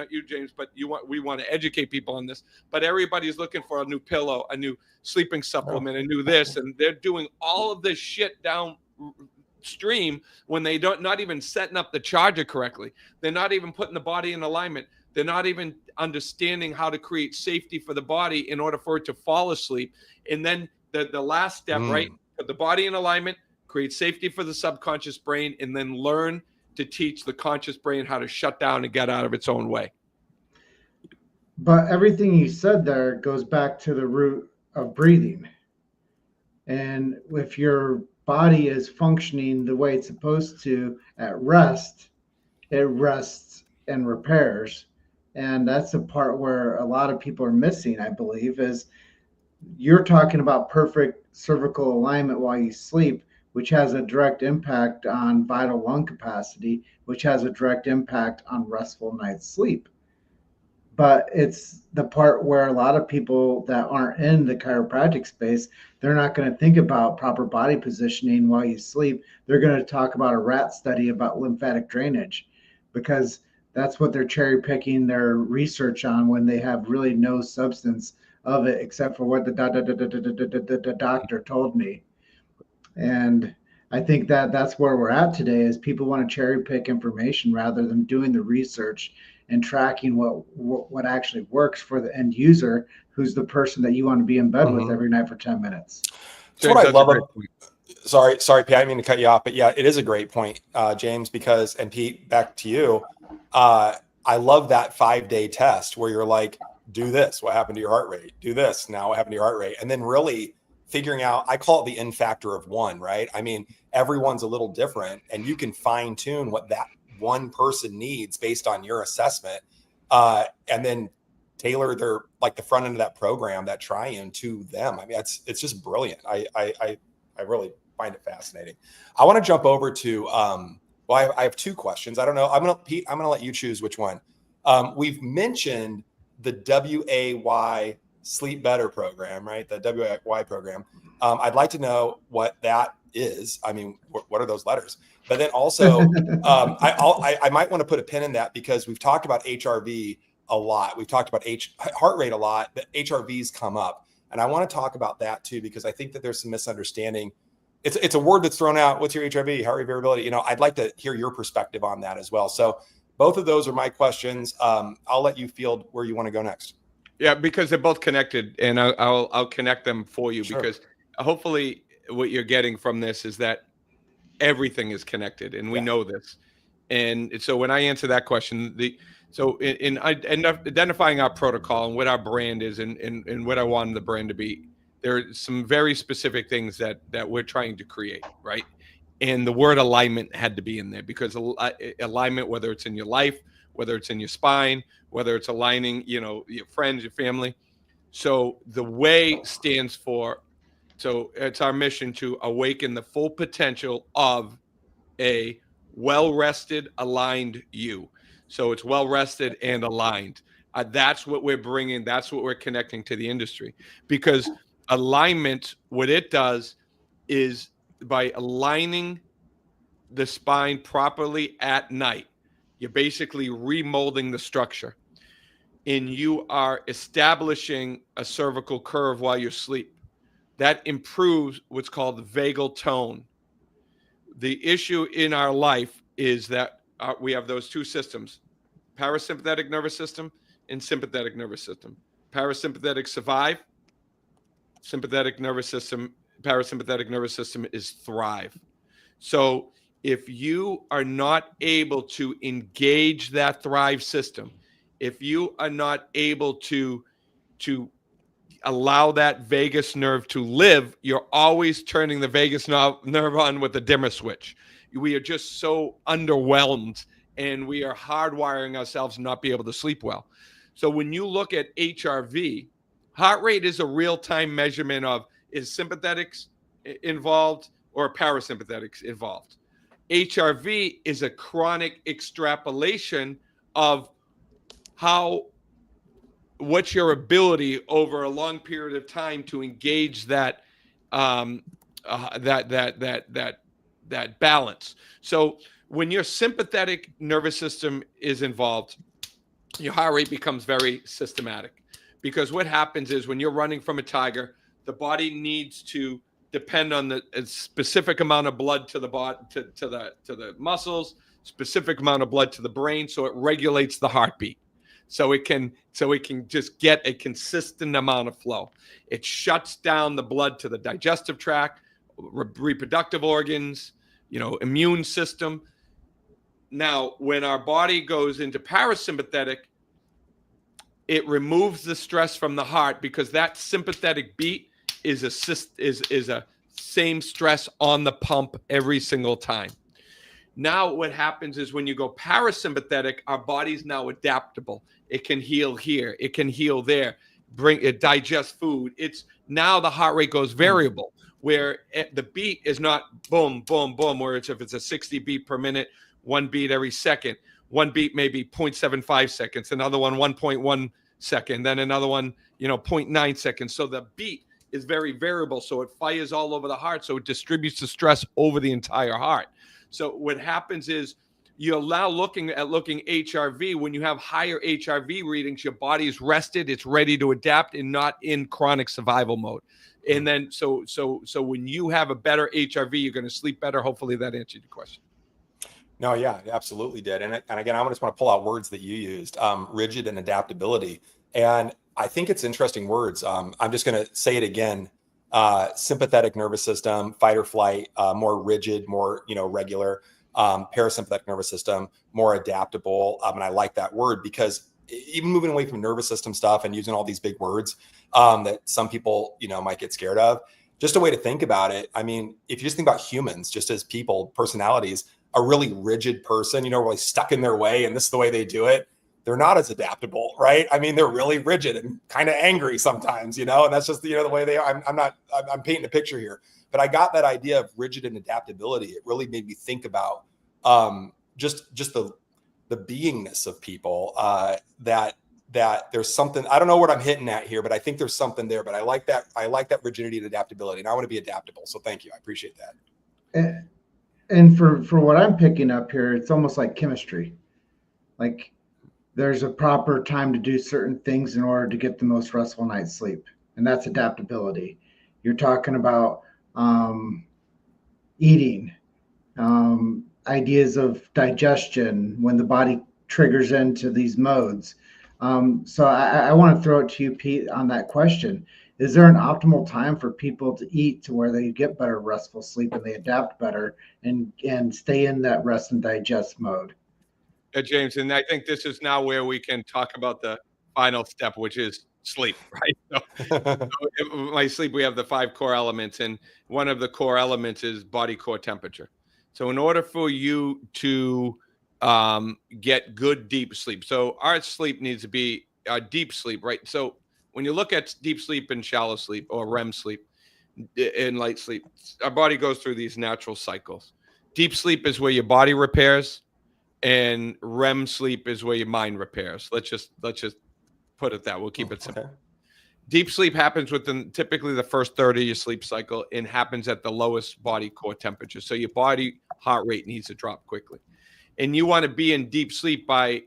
Speaker 2: you, James, but we want to educate people on this. But everybody's looking for a new pillow, a new sleeping supplement, a new this, and they're doing all of this shit downstream when they not even setting up the charger correctly. They're not even putting the body in alignment. They're not even understanding how to create safety for the body in order for it to fall asleep. And then the last step, right? Put the body in alignment, create safety for the subconscious brain, and then learn to teach the conscious brain how to shut down and get out of its own way.
Speaker 3: But everything you said there goes back to the root of breathing. And if your body is functioning the way it's supposed to at rest, it rests and repairs. And that's the part where a lot of people are missing, I believe, is you're talking about perfect cervical alignment while you sleep, which has a direct impact on vital lung capacity, which has a direct impact on restful night's sleep. But it's the part where a lot of people that aren't in the chiropractic space, they're not going to think about proper body positioning while you sleep. They're going to talk about a rat study about lymphatic drainage, because that's what they're cherry picking their research on when they have really no substance of it except for what the doctor told me. And I think that that's where we're at today, is people want to cherry pick information rather than doing the research and tracking what actually works for the end user, who's the person that you want to be in bed with every night for 10 minutes.
Speaker 1: That's what I love. Sorry, Pete, I didn't mean to cut you off, but yeah, it is a great point, James, because, and Pete, back to you. I love that 5-day test where you're like, do this, what happened to your heart rate? Do this, now what happened to your heart rate? And then really figuring out, I call it the N factor of one, right? I mean, everyone's a little different, and you can fine tune what that one person needs based on your assessment, and then tailor their, like, the front end of that program, that triune, to them. I mean, it's just brilliant. I really find it fascinating. I want to jump over to I have two questions. I don't know. Pete, I'm gonna let you choose which one. We've mentioned the WAY Sleep Better program, right? The WAY program. I'd like to know what that is. I mean, what are those letters? But then also, I might want to put a pin in that, because we've talked about HRV a lot. We've talked about heart rate a lot, but HRVs come up. And I want to talk about that too, because I think that there's some misunderstanding. It's a word that's thrown out. What's your HRV? Heart rate variability. You know, I'd like to hear your perspective on that as well. So both of those are my questions. I'll let you field where you want to go next.
Speaker 2: Yeah, because they're both connected, and I'll connect them for you. Sure. Because hopefully what you're getting from this is that everything is connected, and we know this. And so when I answer that question, in identifying our protocol and what our brand is, and what I want the brand to be, there are some very specific things that we're trying to create, right? And the word alignment had to be in there, because alignment, whether it's in your life, whether it's in your spine, whether it's aligning, your friends, your family. So the way stands for, so it's our mission to awaken the full potential of a well-rested, aligned you. So it's well-rested and aligned. That's what we're bringing. That's what we're connecting to the industry, because alignment, what it does is, by aligning the spine properly at night, you're basically remolding the structure, and you are establishing a cervical curve while you sleep. That improves what's called vagal tone. the issue in our life is that we have those two systems, parasympathetic nervous system and sympathetic nervous system. Parasympathetic survive, parasympathetic nervous system is thrive. So if you are not able to engage that thrive system, if you are not able to allow that vagus nerve to live, you're always turning the vagus nerve on with a dimmer switch. We are just so underwhelmed, and we are hardwiring ourselves to not be able to sleep well. So when you look at HRV, heart rate is a real-time measurement of, is sympathetics involved or parasympathetics involved. HRV is a chronic extrapolation of what's your ability over a long period of time to engage that that balance. So when your sympathetic nervous system is involved, your heart rate becomes very systematic, because what happens is when you're running from a tiger, the body needs to depend on a specific amount of blood to the body, to the muscles, specific amount of blood to the brain, so it regulates the heartbeat. So it can just get a consistent amount of flow. It shuts down the blood to the digestive tract, reproductive organs, immune system. Now, when our body goes into parasympathetic, it removes the stress from the heart, because that sympathetic beat is a same stress on the pump every single time. Now what happens is when you go parasympathetic, our body's now adaptable. It can heal here, it can heal there, it digests food. It's now the heart rate goes variable, where the beat is not boom, boom, boom, where if it's a 60 beat per minute, one beat every second. One beat maybe 0.75 seconds, another one 1.1 second, then another one, 0.9 seconds. So the beat is very variable. So it fires all over the heart. So it distributes the stress over the entire heart. So what happens is you're now looking HRV. When you have higher HRV readings, your body is rested, it's ready to adapt and not in chronic survival mode. And then so when you have a better HRV, you're going to sleep better. Hopefully that answered your question.
Speaker 1: No, yeah, it absolutely did. And again, I just want to pull out words that you used, rigid and adaptability. And I think it's interesting words. I'm just going to say it again. Sympathetic nervous system, fight or flight, more rigid, more, regular. Parasympathetic nervous system, more adaptable. And I like that word, because even moving away from nervous system stuff and using all these big words that some people, might get scared of, just a way to think about it. I mean, if you just think about humans, just as people, personalities, a really rigid person, really stuck in their way, and this is the way they do it, they're not as adaptable, right? I mean, they're really rigid and kind of angry sometimes, and that's just, the way they are. I'm painting a picture here, but I got that idea of rigid and adaptability. It really made me think about just the beingness of people, that there's something, I don't know what I'm hitting at here, but I think there's something there. But I like that rigidity and adaptability, and I want to be adaptable. So thank you. I appreciate that.
Speaker 3: And for what I'm picking up here, it's almost like chemistry. Like there's a proper time to do certain things in order to get the most restful night's sleep. And that's adaptability. You're talking about eating, ideas of digestion when the body triggers into these modes. So I want to throw it to you, Pete, on that question. Is there an optimal time for people to eat to where they get better restful sleep and they adapt better and stay in that rest and digest mode?
Speaker 2: James, and I think this is now where we can talk about the final step, which is sleep, right? So in my sleep, we have the 5 core elements, and one of the core elements is body core temperature. So in order for you to get good deep sleep, so our sleep needs to be deep sleep, right? So when you look at deep sleep and shallow sleep, or REM sleep and light sleep, our body goes through these natural cycles. Deep sleep is where your body repairs, and REM sleep is where your mind repairs. Let's just put it that. We'll keep it simple. Okay. Deep sleep happens within typically the first third of your sleep cycle, and happens at the lowest body core temperature. So your body heart rate needs to drop quickly, and you want to be in deep sleep by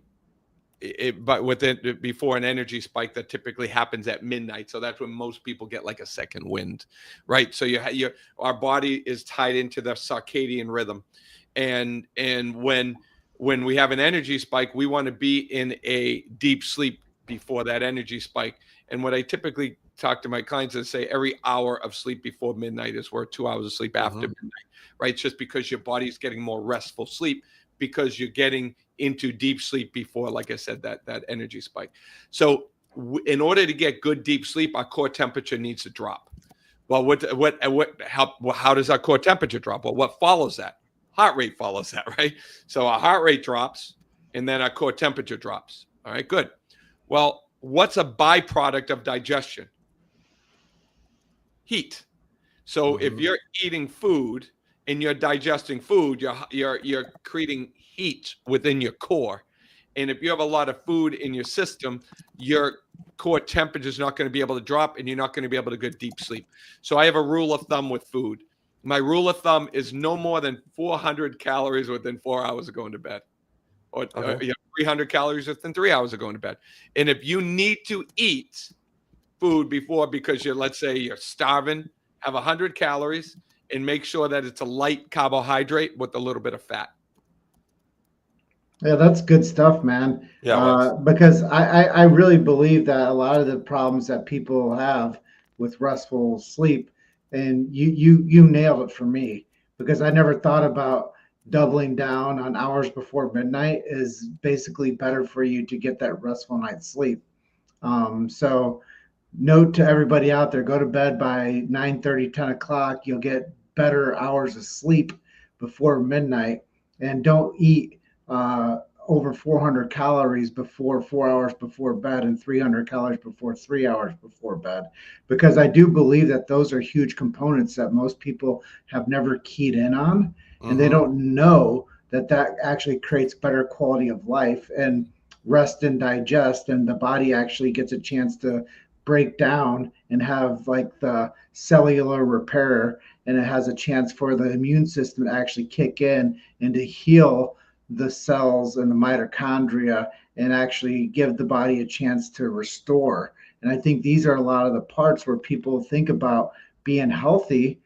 Speaker 2: but with it before an energy spike that typically happens at midnight. So that's when most people get like a second wind, right? So our body is tied into the circadian rhythm, and when we have an energy spike, we want to be in a deep sleep before that energy spike. And what I typically talk to my clients is say every hour of sleep before midnight is worth 2 hours of sleep after midnight, right? It's just because your body's getting more restful sleep because you're getting into deep sleep before, like I said, that energy spike. So in order to get good deep sleep, our core temperature needs to drop. Well, how does our core temperature drop? Well, what follows that? Heart rate follows that, right? So our heart rate drops and then our core temperature drops. All right, good. Well, what's a byproduct of digestion? Heat. So if you're eating food and you're digesting food, you're creating heat within your core. And if you have a lot of food in your system, your core temperature is not going to be able to drop and you're not going to be able to get deep sleep. So I have a rule of thumb with food. My rule of thumb is no more than 400 calories within 4 hours of going to bed, or 300 calories within 3 hours of going to bed. And if you need to eat food before because let's say you're starving, have 100 calories and make sure that it's a light carbohydrate with a little bit of fat.
Speaker 3: Yeah, that's good stuff, man.
Speaker 1: Yeah,
Speaker 3: because I really believe that a lot of the problems that people have with restful sleep, and you nailed it for me, because I never thought about doubling down on hours before midnight is basically better for you to get that restful night's sleep. So note to everybody out there, go to bed by 9:30, 10 o'clock. You'll get better hours of sleep before midnight, and don't eat over 400 calories before 4 hours before bed and 300 calories before 3 hours before bed, because I do believe that those are huge components that most people have never keyed in on, and they don't know that actually creates better quality of life and rest and digest, and the body actually gets a chance to break down and have like the cellular repair, and it has a chance for the immune system to actually kick in and to heal the cells and the mitochondria and actually give the body a chance to restore. And I think these are a lot of the parts where people think about being healthy,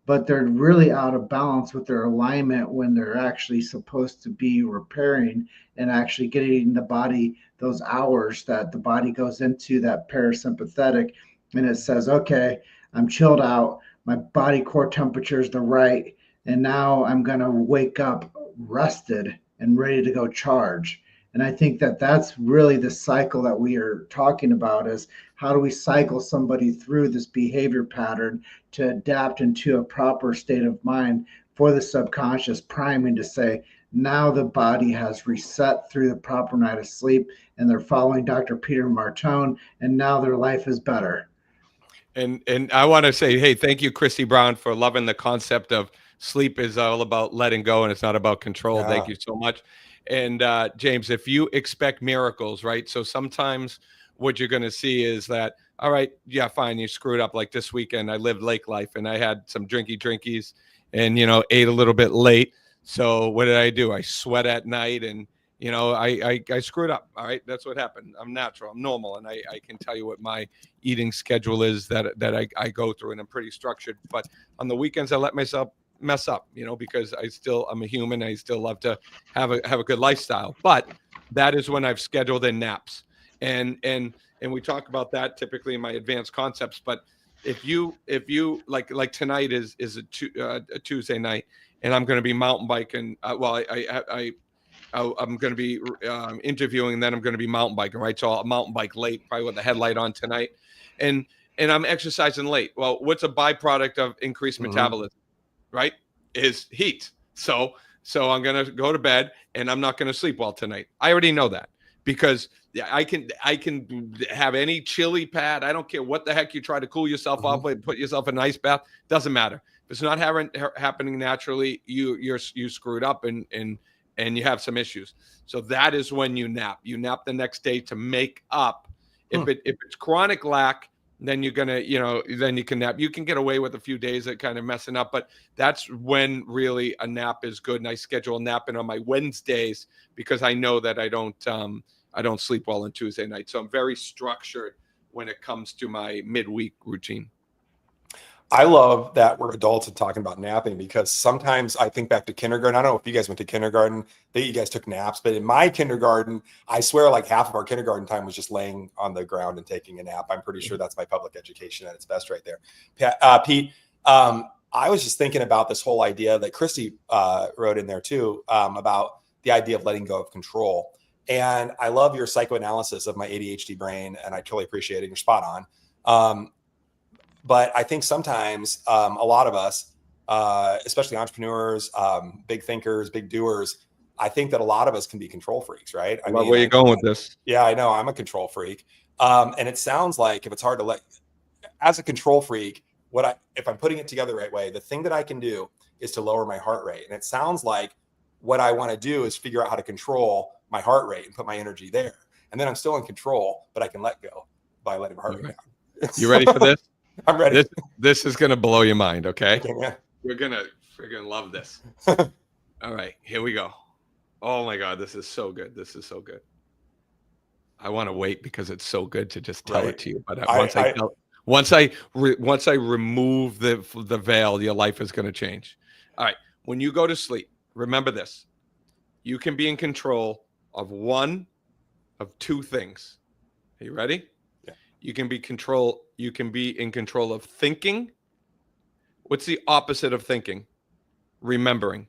Speaker 3: but they're really out of balance with their alignment when they're actually supposed to be repairing and actually getting the body those hours that the body goes into that parasympathetic, and it says, okay, I'm chilled out, my body core temperature is the right, and now I'm going to wake up rested and ready to go charge. And I think that that's really the cycle that we are talking about, is how do we cycle somebody through this behavior pattern to adapt into a proper state of mind for the subconscious priming to say, now the body has reset through the proper night of sleep and they're following Dr. Peter Martone, and now their life is better.
Speaker 2: And I want to say, hey, thank you, Christy Brown, for loving the concept of sleep is all about letting go and it's not about control.
Speaker 1: Yeah.
Speaker 2: Thank you so much. And James, if you expect miracles, right? So sometimes what you're going to see is that, all right, yeah, fine, you screwed up. Like this weekend, I lived lake life and I had some drinkies and, ate a little bit late. So what did I do? I sweat at night and, I screwed up. All right. That's what happened. I'm natural. I'm normal. And I can tell you what my eating schedule is that I go through, and I'm pretty structured. But on the weekends, I let myself mess up, because I'm a human. I still love to have a good lifestyle. But that is when I've scheduled in naps. And we talk about that typically in my advanced concepts. But if you like tonight is a Tuesday night, and I'm going to be mountain biking. I'm going to be interviewing, and then I'm going to be mountain biking, right? So I'll mountain bike late, probably with the headlight on tonight, and I'm exercising late. Well, what's a byproduct of increased metabolism, right? Is heat. So I'm going to go to bed, and I'm not going to sleep well tonight. I already know that, because I can have any chili pad. I don't care what the heck you try to cool yourself off with, put yourself in an ice bath. Doesn't matter. If it's not happening naturally, you screwed up and you have some issues. So that is when you nap. You nap the next day to make up. If it's chronic lack, then you're gonna, then you can nap. You can get away with a few days of kind of messing up, but that's when really a nap is good. And I schedule a nap in on my Wednesdays because I know that I don't, I don't sleep well on Tuesday night. So I'm very structured when it comes to my midweek routine.
Speaker 1: I love that we're adults and talking about napping, because sometimes I think back to kindergarten. I don't know if you guys went to kindergarten, that you guys took naps, but in my kindergarten, I swear like half of our kindergarten time was just laying on the ground and taking a nap. I'm pretty sure that's my public education at its best right there. Pete, I was just thinking about this whole idea that Christy wrote in there too, about the idea of letting go of control. And I love your psychoanalysis of my ADHD brain, and I totally appreciate it. You're spot on. But I think sometimes a lot of us, especially entrepreneurs, big thinkers, big doers, I think that a lot of us can be control freaks, right?
Speaker 2: I love where you're going with this.
Speaker 1: Yeah, I know. I'm a control freak. And it sounds like, if it's hard to let, as a control freak, if I'm putting it together the right way, the thing that I can do is to lower my heart rate. And it sounds like what I want to do is figure out how to control my heart rate and put my energy there. And then I'm still in control, but I can let go by letting my heart rate down.
Speaker 2: You ready for this?
Speaker 1: I'm ready.
Speaker 2: This is going to blow your mind, okay?
Speaker 1: Yeah.
Speaker 2: We're going to freaking love this. All right, here we go. Oh my God, this is so good. This is so good. I want to wait because it's so good to just tell it to you. But once I remove the veil, your life is going to change. All right, when you go to sleep, remember this. You can be in control of one of two things. Are you ready?
Speaker 1: Yeah.
Speaker 2: You can be in control of thinking. What's the opposite of thinking? Remembering.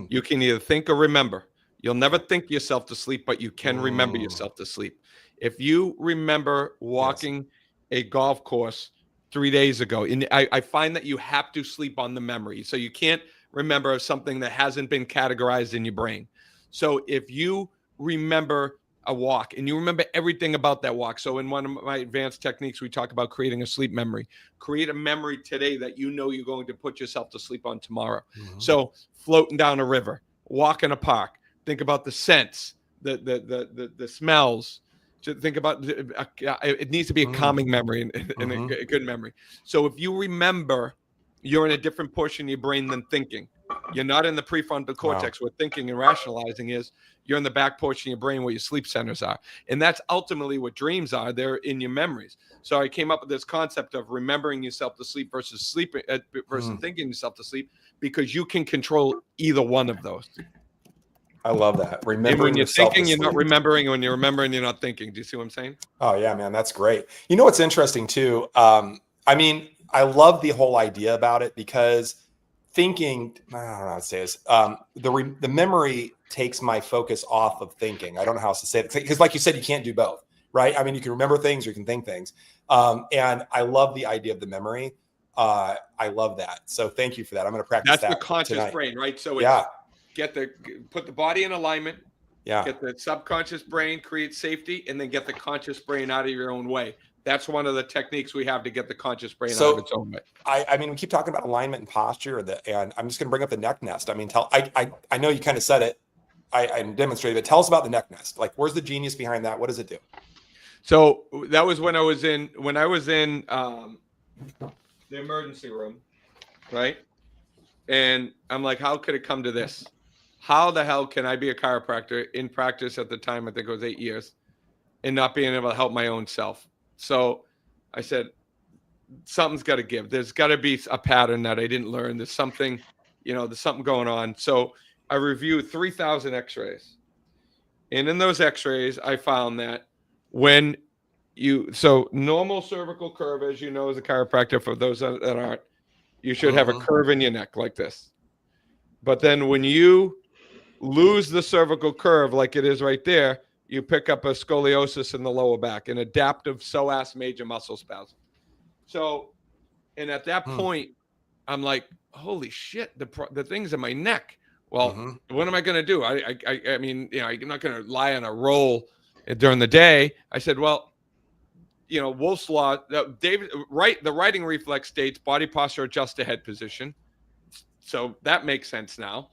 Speaker 2: You can either think or remember. You'll never think yourself to sleep, but you can remember yourself to sleep. If you remember walking a golf course 3 days ago, and I find that you have to sleep on the memory. So you can't remember something that hasn't been categorized in your brain. So if you remember a walk and you remember everything about that walk. So in one of my advanced techniques, we talk about creating a sleep memory. Create a memory today that you know you're going to put yourself to sleep on tomorrow. So floating down a river, walk in a park, think about the scents, the smells. Think about it needs to be a calming memory and a good memory. So if you remember, you're in a different portion of your brain than thinking. You're not in the prefrontal cortex where thinking and rationalizing is. You're in the back portion of your brain where your sleep centers are. And that's ultimately what dreams are. They're in your memories. So I came up with this concept of remembering yourself to sleep versus sleeping versus thinking yourself to sleep, because you can control either one of those.
Speaker 1: I love that. Remembering
Speaker 2: and when you're
Speaker 1: yourself
Speaker 2: thinking, you're not remembering. When you're remembering, you're not thinking. Do you see what I'm saying? Oh,
Speaker 1: yeah, man. That's great. You know what's interesting too? I mean, I love the whole idea about it, because thinking, I don't know how to say this. The memory takes my focus off of thinking. I don't know how else to say it, because like you said, you can't do both, right? I mean, you can remember things or you can think things. And I love the idea of the memory. I love that. So thank you for that. I'm going to practice that.
Speaker 2: That's the conscious tonight. Brain, right? So put the body in alignment.
Speaker 1: Yeah.
Speaker 2: Get the subconscious brain, create safety, and then get the conscious brain out of your own way. That's one of the techniques we have to get the conscious brain out of its own way.
Speaker 1: I mean, we keep talking about alignment and posture, and I'm just going to bring up the neck nest. I mean, I know you kind of said it. I demonstrated it. Tell us about the neck nest. Like, where's the genius behind that? What does it do?
Speaker 2: So that was when I was in the emergency room, right? And I'm like, how could it come to this? How the hell can I be a chiropractor in practice at the time? I think it was 8 years, and not being able to help my own self. So I said, something's got to give. There's got to be a pattern that I didn't learn. There's something, there's something going on. So I reviewed 3,000 x-rays. And in those x-rays, I found that so normal cervical curve, as you know, as a chiropractor, for those that aren't, you should have a curve in your neck like this. But then when you lose the cervical curve like it is right there, you pick up a scoliosis in the lower back, an adaptive psoas major muscle spasm. So, and at that point, I'm like, holy shit, the thing's in my neck. Well, what am I going to do? I mean, I'm not going to lie on a roll during the day. I said, well, Wolf's Law, the writing reflex states body posture, adjust to head position. So that makes sense now.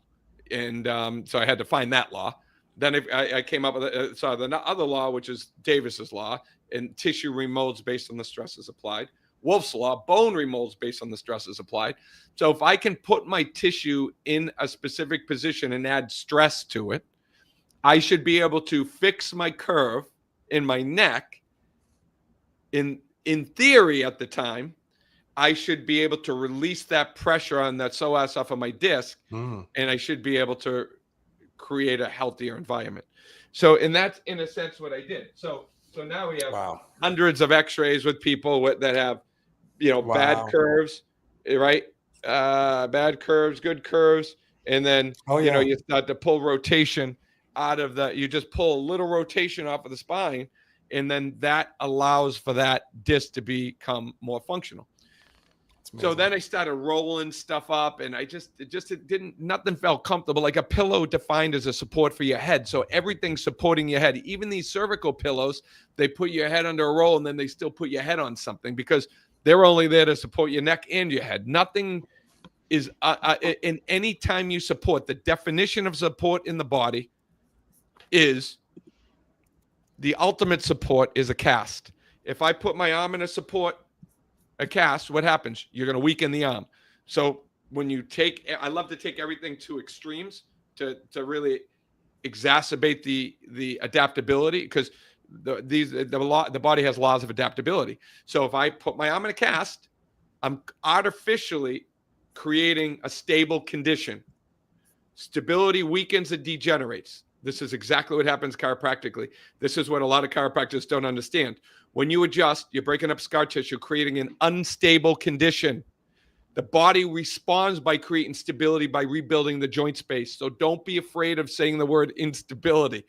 Speaker 2: And so I had to find that law. Then I came up with the other law, which is Davis's law, and tissue remolds based on the stresses applied. Wolf's Law, bone remolds based on the stresses applied. So if I can put my tissue in a specific position and add stress to it, I should be able to fix my curve in my neck, in theory at the time, I should be able to release that pressure on that psoas off of my disc, and I should be able to create a healthier environment. So, and that's in a sense what I did. So now we have hundreds of X-rays with people that have, bad curves, right? Bad curves, good curves, and then you start to pull rotation out of you just pull a little rotation off of the spine, and then that allows for that disc to become more functional. So then I started rolling stuff up, and nothing felt comfortable. Like a pillow defined as a support for your head. So everything's supporting your head. Even these cervical pillows, they put your head under a roll, and then they still put your head on something because they're only there to support your neck and your head. Nothing is in any time you support. The definition of support in the body is the ultimate support is a cast. If I put my arm in a cast, what happens? You're going to weaken the arm. So when you I love to take everything to extremes to really exacerbate the adaptability, because the body has laws of adaptability. So if I put my arm in a cast, I'm artificially creating a stable condition. Stability weakens and degenerates. This is exactly what happens chiropractically. This is what a lot of chiropractors don't understand. When you adjust, you're breaking up scar tissue, creating an unstable condition. The body responds by creating stability by rebuilding the joint space. So don't be afraid of saying the word instability,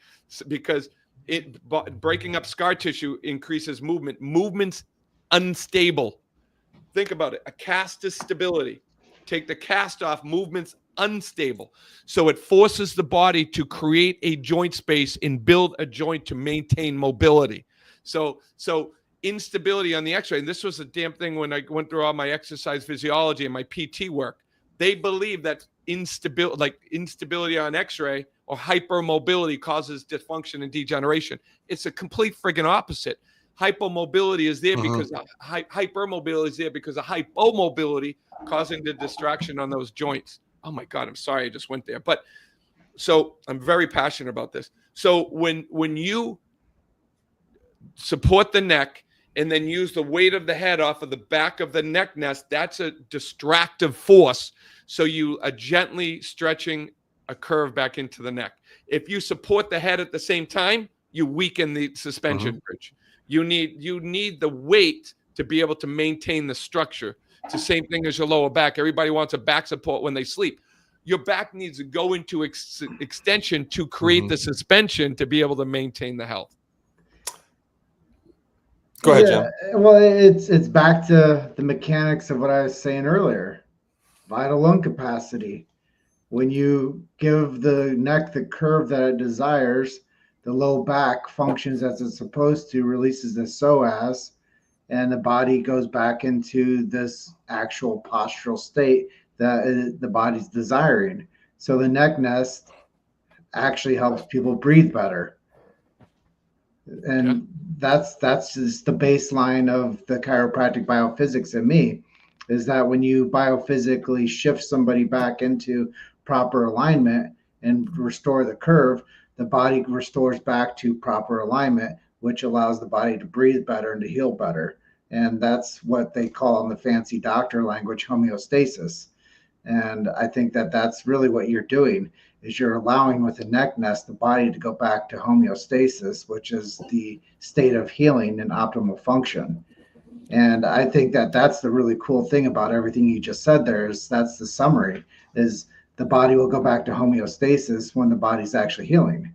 Speaker 2: because breaking up scar tissue increases movement. Movement's unstable. Think about it. A cast is stability. Take the cast off, movement's unstable. So it forces the body to create a joint space and build a joint to maintain mobility. So instability on the X-ray, and this was a damn thing when I went through all my exercise physiology and my PT work. They believe that instability on X-ray or hypermobility causes dysfunction and degeneration. It's a complete friggin' opposite. Hypomobility is there because hypermobility is there because of hypomobility causing the distraction on those joints. Oh my God, I'm sorry I just went there. But so I'm very passionate about this. So when you support the neck and then use the weight of the head off of the back of the neck nest, that's a distractive force. So you are gently stretching a curve back into the neck. If you support the head at the same time, you weaken the suspension bridge. You need the weight to be able to maintain the structure. It's the same thing as your lower back. Everybody wants a back support when they sleep. Your back needs to go into extension to create the suspension to be able to maintain the health.
Speaker 1: Go ahead, Jim.
Speaker 3: Well, it's back to the mechanics of what I was saying earlier. Vital lung capacity. When you give the neck the curve that it desires, the low back functions as it's supposed to, releases the psoas, and the body goes back into this actual postural state that the body's desiring. So the neck nest actually helps people breathe better. And that's just the baseline of the chiropractic biophysics in me, is that when you biophysically shift somebody back into proper alignment and restore the curve, the body restores back to proper alignment, which allows the body to breathe better and to heal better. And that's what they call in the fancy doctor language homeostasis. And I think that that's really what you're doing, is you're allowing with the neck nest the body to go back to homeostasis, which is the state of healing and optimal function. And I think that that's the really cool thing about everything you just said there, is that's the summary, is the body will go back to homeostasis when the body's actually healing.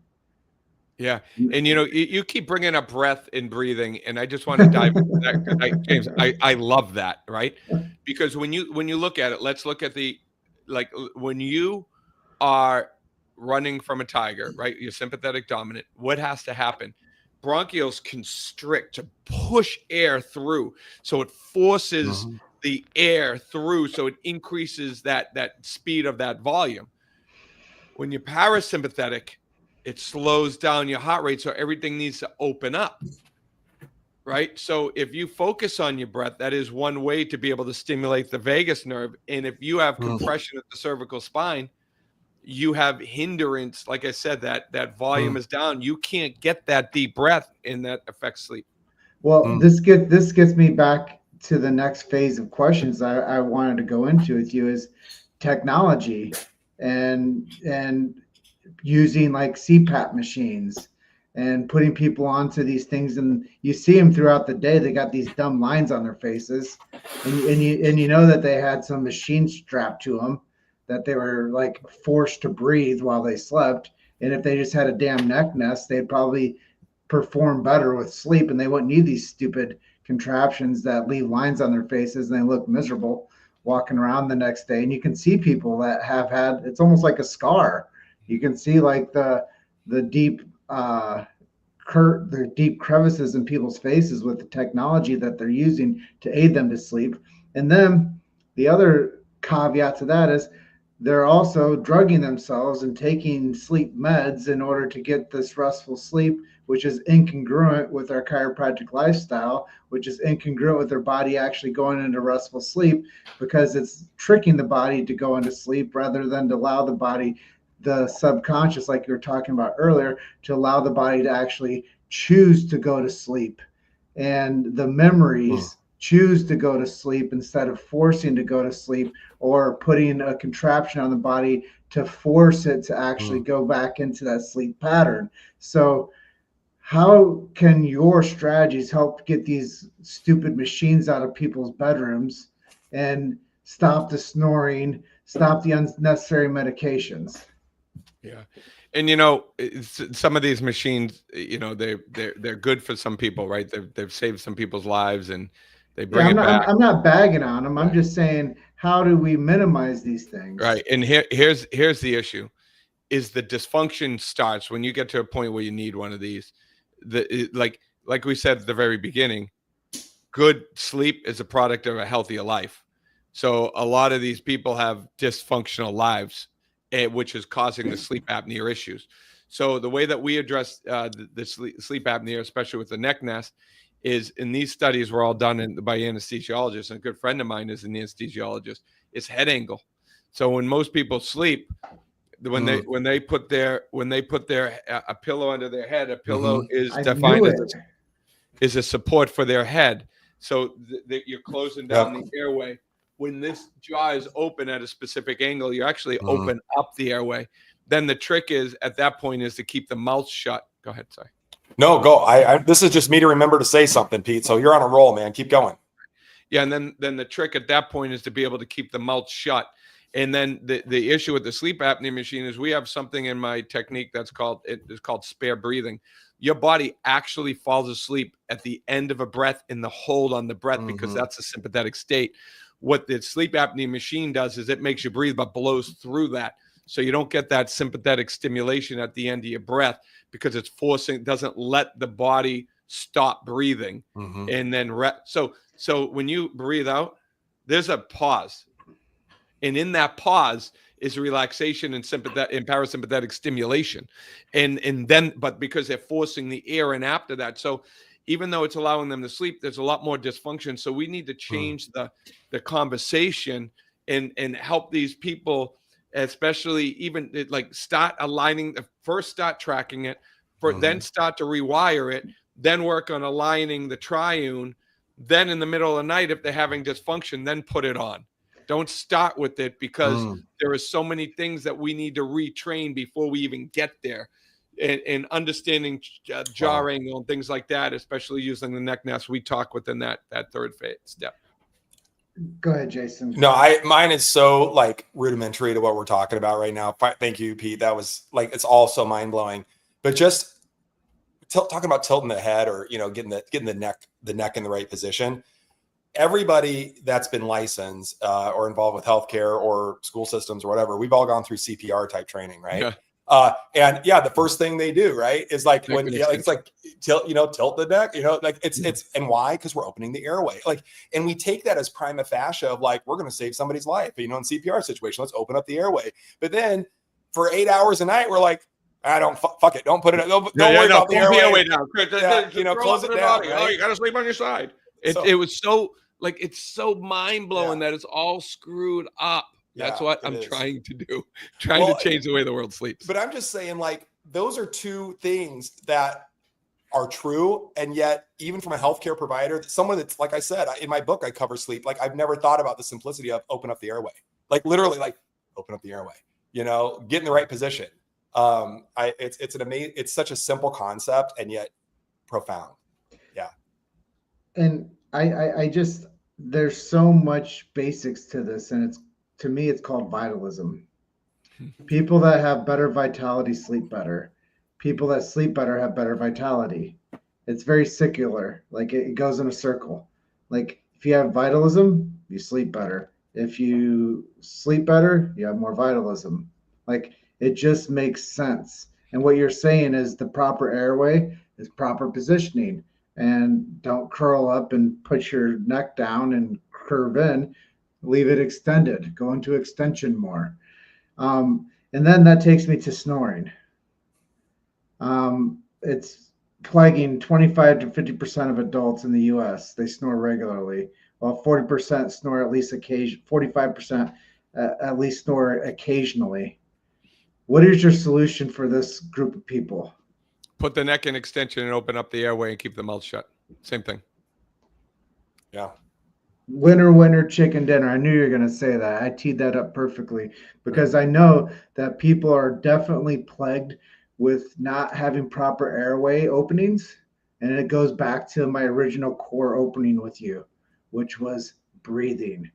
Speaker 2: Yeah. And, you keep bringing up breath and breathing, and I just want to dive into that. James, I love that, right? Because when you look at it, let's look at when you are running from a tiger, right? You're sympathetic dominant. What has to happen? Bronchioles constrict to push air through. So it forces the air through. So it increases that speed of that volume. When you're parasympathetic, it slows down your heart rate. So everything needs to open up, right? So if you focus on your breath, that is one way to be able to stimulate the vagus nerve. And if you have compression of the cervical spine, you have hindrance. Like I said, that volume is down. You can't get that deep breath, and that affects sleep.
Speaker 3: Well, this gets me back to the next phase of questions I wanted to go into with you is technology and using like CPAP machines and putting people onto these things, and you see them throughout the day. They got these dumb lines on their faces, and you know that they had some machine strapped to them that they were like forced to breathe while they slept. And if they just had a damn neck nest, they'd probably perform better with sleep, and they wouldn't need these stupid contraptions that leave lines on their faces and they look miserable walking around the next day. And you can see people that have had, it's almost like a scar. You can see like the deep the deep crevices in people's faces with the technology that they're using to aid them to sleep. And then the other caveat to that is they're also drugging themselves and taking sleep meds in order to get this restful sleep, which is incongruent with our chiropractic lifestyle, which is incongruent with their body actually going into restful sleep, because it's tricking the body to go into sleep rather than to allow the body, the subconscious, like you were talking about earlier, to allow the body to actually choose to go to sleep. And the memories choose to go to sleep instead of forcing to go to sleep, or putting a contraption on the body to force it to actually go back into that sleep pattern. So how can your strategies help get these stupid machines out of people's bedrooms and stop the snoring, stop the unnecessary medications?
Speaker 2: Yeah. And some of these machines, they're good for some people, right? They've saved some people's lives, and they bring it back.
Speaker 3: I'm not bagging on them. I'm just saying, how do we minimize these things?
Speaker 2: Right. And here's the issue: is the dysfunction starts when you get to a point where you need one of these. Like we said at the very beginning, good sleep is a product of a healthier life. So a lot of these people have dysfunctional lives, which is causing the sleep apnea issues. So the way that we address the sleep apnea, especially with the neck nest, is in these studies were all done by anesthesiologists, and a good friend of mine is an anesthesiologist. It's head angle. So when most people sleep, when they put their a pillow under their head, a pillow is defined as a support for their head. So that you're closing down the airway. When this jaw is open at a specific angle, you actually open up the airway. Then the trick is at that point is to keep the mouth shut. Go ahead, sorry.
Speaker 1: No, go. This is just me to remember to say something, Pete. So you're on a roll, man. Keep going.
Speaker 2: Yeah, and then the trick at that point is to be able to keep the mouth shut. And then the issue with the sleep apnea machine is we have something in my technique that's called spare breathing. Your body actually falls asleep at the end of a breath in the hold on the breath, because that's a sympathetic state. What the sleep apnea machine does is it makes you breathe but blows through that. So you don't get that sympathetic stimulation at the end of your breath, because it's doesn't let the body stop breathing. And then so when you breathe out, there's a pause. And in that pause is relaxation and parasympathetic stimulation. And then, but because they're forcing the air in after that. So even though it's allowing them to sleep, there's a lot more dysfunction. So we need to change the conversation and help these people, especially even like start aligning, first start tracking it, then start to rewire it, then work on aligning the triune. Then in the middle of the night, if they're having dysfunction, then put it on. Don't start with it, because there are so many things that we need to retrain before we even get there. And understanding jaw angle and things like that, especially using the neck nest, we talk within that third step.
Speaker 3: Go ahead, Jason.
Speaker 1: No, mine is so like rudimentary to what we're talking about right now. Thank you, Pete. That was like, it's all so mind blowing. But just talking about tilting the head, or getting the neck in the right position. Everybody that's been licensed or involved with healthcare or school systems or whatever, we've all gone through CPR type training, right? Yeah. And the first thing they do, right, is like it's like tilt the neck, it's and why? Because we're opening the airway, and we take that as prima facie of like, we're going to save somebody's life, in CPR situation, let's open up the airway. But then for 8 hours a night, we're like, I don't fuck it, don't put it, don't worry about the airway
Speaker 2: down.
Speaker 1: Close it down. Right?
Speaker 2: Oh, you got to sleep on your side. It was so like, it's so mind blowing that it's all screwed up. That's
Speaker 1: Yeah,
Speaker 2: what
Speaker 1: it
Speaker 2: I'm
Speaker 1: is.
Speaker 2: trying to do, trying to change the way the world sleeps.
Speaker 1: But I'm just saying, like, those are two things that are true. And yet, even from a healthcare provider, someone that's, like I said, in my book, I cover sleep. Like, I've never thought about the simplicity of open up the airway. Like, literally, like, open up the airway, get in the right position. It's such a simple concept and yet profound. Yeah.
Speaker 3: And I just, there's so much basics to this, and to me, it's called vitalism. People that have better vitality sleep better. People that sleep better have better vitality. It's very secular. Like it goes in a circle. Like if you have vitalism, you sleep better. If you sleep better, you have more vitalism. Like it just makes sense. And what you're saying is the proper airway is proper positioning. And don't curl up and put your neck down and curve in. Leave it extended. Go into extension more. And then that takes me to snoring. It's plaguing 25 to 50% of adults in the US. They snore regularly, while 40% snore at least occasion, 45% at least snore occasionally. What is your solution for this group of people?
Speaker 2: Put the neck in extension and open up the airway and keep the mouth shut. Same thing.
Speaker 1: Yeah.
Speaker 3: Winner, chicken dinner. I knew you were going to say that. I teed that up perfectly because I know that people are definitely plagued with not having proper airway openings. And it goes back to my original core opening with you, which was breathing,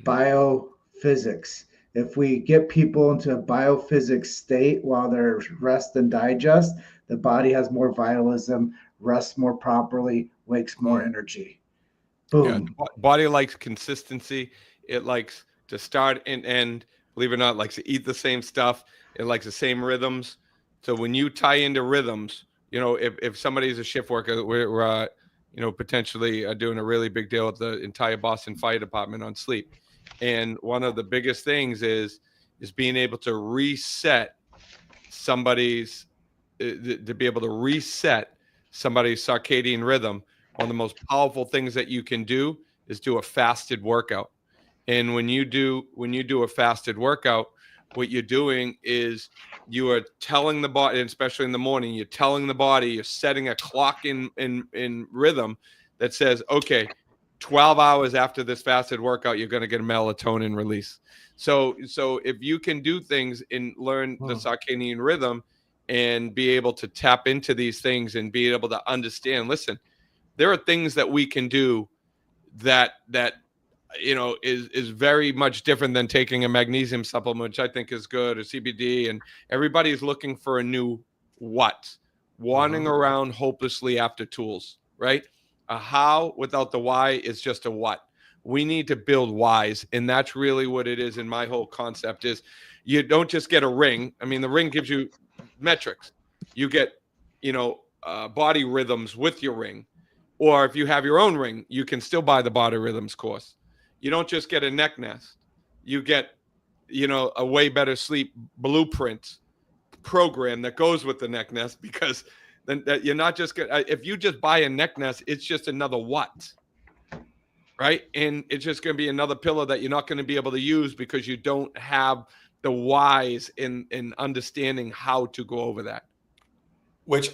Speaker 3: biophysics. If we get people into a biophysics state while they're rest and digest, the body has more vitalism, rests more properly, wakes more energy. Boom.
Speaker 2: Yeah, body likes consistency. It likes to start and end. Believe it or not, likes to eat the same stuff. It likes the same rhythms. So when you tie into rhythms, if somebody's a shift worker, we're potentially doing a really big deal with the entire Boston Fire Department on sleep. And one of the biggest things is being able to reset somebody's to be able to reset somebody's circadian rhythm. One of the most powerful things that you can do is do a fasted workout. And when you do a fasted workout, what you're doing is you are telling the body, and especially in the morning, you're telling the body, you're setting a clock in rhythm that says, okay, 12 hours after this fasted workout, you're going to get a melatonin release. So if you can do things and learn the circadian rhythm and be able to tap into these things and be able to understand, listen, there are things that we can do that is very much different than taking a magnesium supplement, which I think is good, or CBD, and everybody's looking for a new what, wandering around hopelessly after tools, right? A how without the why is just a what. We need to build whys, and that's really what it is in my whole concept is you don't just get a ring. I mean, the ring gives you metrics. You get, body rhythms with your ring. Or if you have your own ring, you can still buy the body rhythms course. You don't just get a neck nest. You get, a way better sleep blueprint program that goes with the neck nest, because then that you're not just if you just buy a neck nest, it's just another what, right? And it's just going to be another pillow that you're not going to be able to use because you don't have the whys in understanding how to go over that.
Speaker 1: Which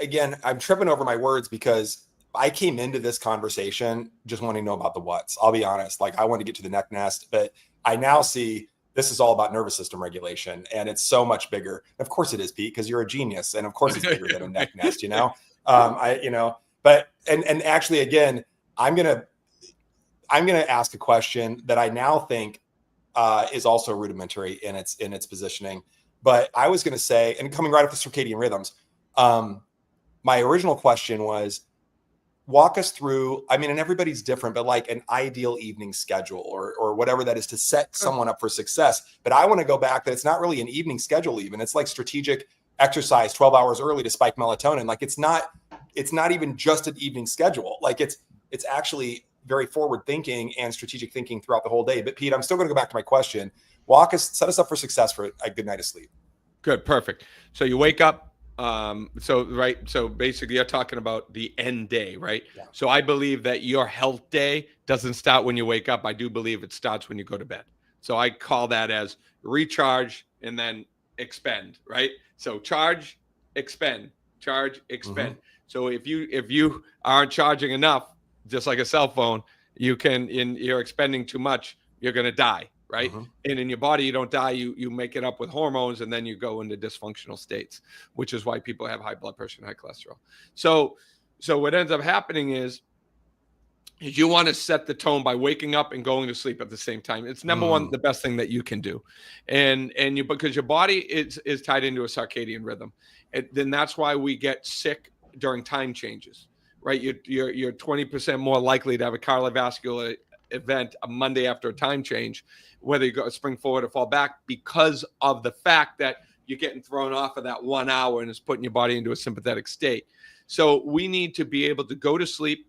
Speaker 1: again, I'm tripping over my words because I came into this conversation just wanting to know about the what's. I'll be honest. Like, I want to get to the neck nest, but I now see this is all about nervous system regulation, and it's so much bigger. Of course it is, Pete, because you're a genius, and of course it's bigger than a neck nest, But actually, again, I'm gonna ask a question that I now think is also rudimentary in its positioning. But I was gonna say, and coming right off the circadian rhythms, my original question was, walk us through, I mean, and everybody's different, but like an ideal evening schedule or whatever that is to set someone up for success. But I want to go back that it's not really an evening schedule even. It's like strategic exercise 12 hours early to spike melatonin. Like it's not even just an evening schedule. Like it's actually very forward thinking and strategic thinking throughout the whole day. But Pete, I'm still going to go back to my question. Set us up for success for a good night of sleep.
Speaker 2: Good. Perfect. So you wake up, So basically you're talking about the end day, right?
Speaker 1: Yeah.
Speaker 2: So I believe that your health day doesn't start when you wake up. I do believe it starts when you go to bed. So I call that as recharge and then expend, right? So charge, expend, charge, expend. So if you aren't charging enough, just like a cell phone, you're expending too much, you're going to die, right? And in your body, you don't die. You make it up with hormones, and then you go into dysfunctional states, which is why people have high blood pressure and high cholesterol. So what ends up happening is you want to set the tone by waking up and going to sleep at the same time. It's number one, the best thing that you can do, and you, because your body is tied into a circadian rhythm, and then that's why we get sick during time changes, right? You're 20% more likely to have a cardiovascular event a Monday after a time change, whether you go spring forward or fall back, because of the fact that you're getting thrown off of that 1 hour and it's putting your body into a sympathetic state. So we need to be able to go to sleep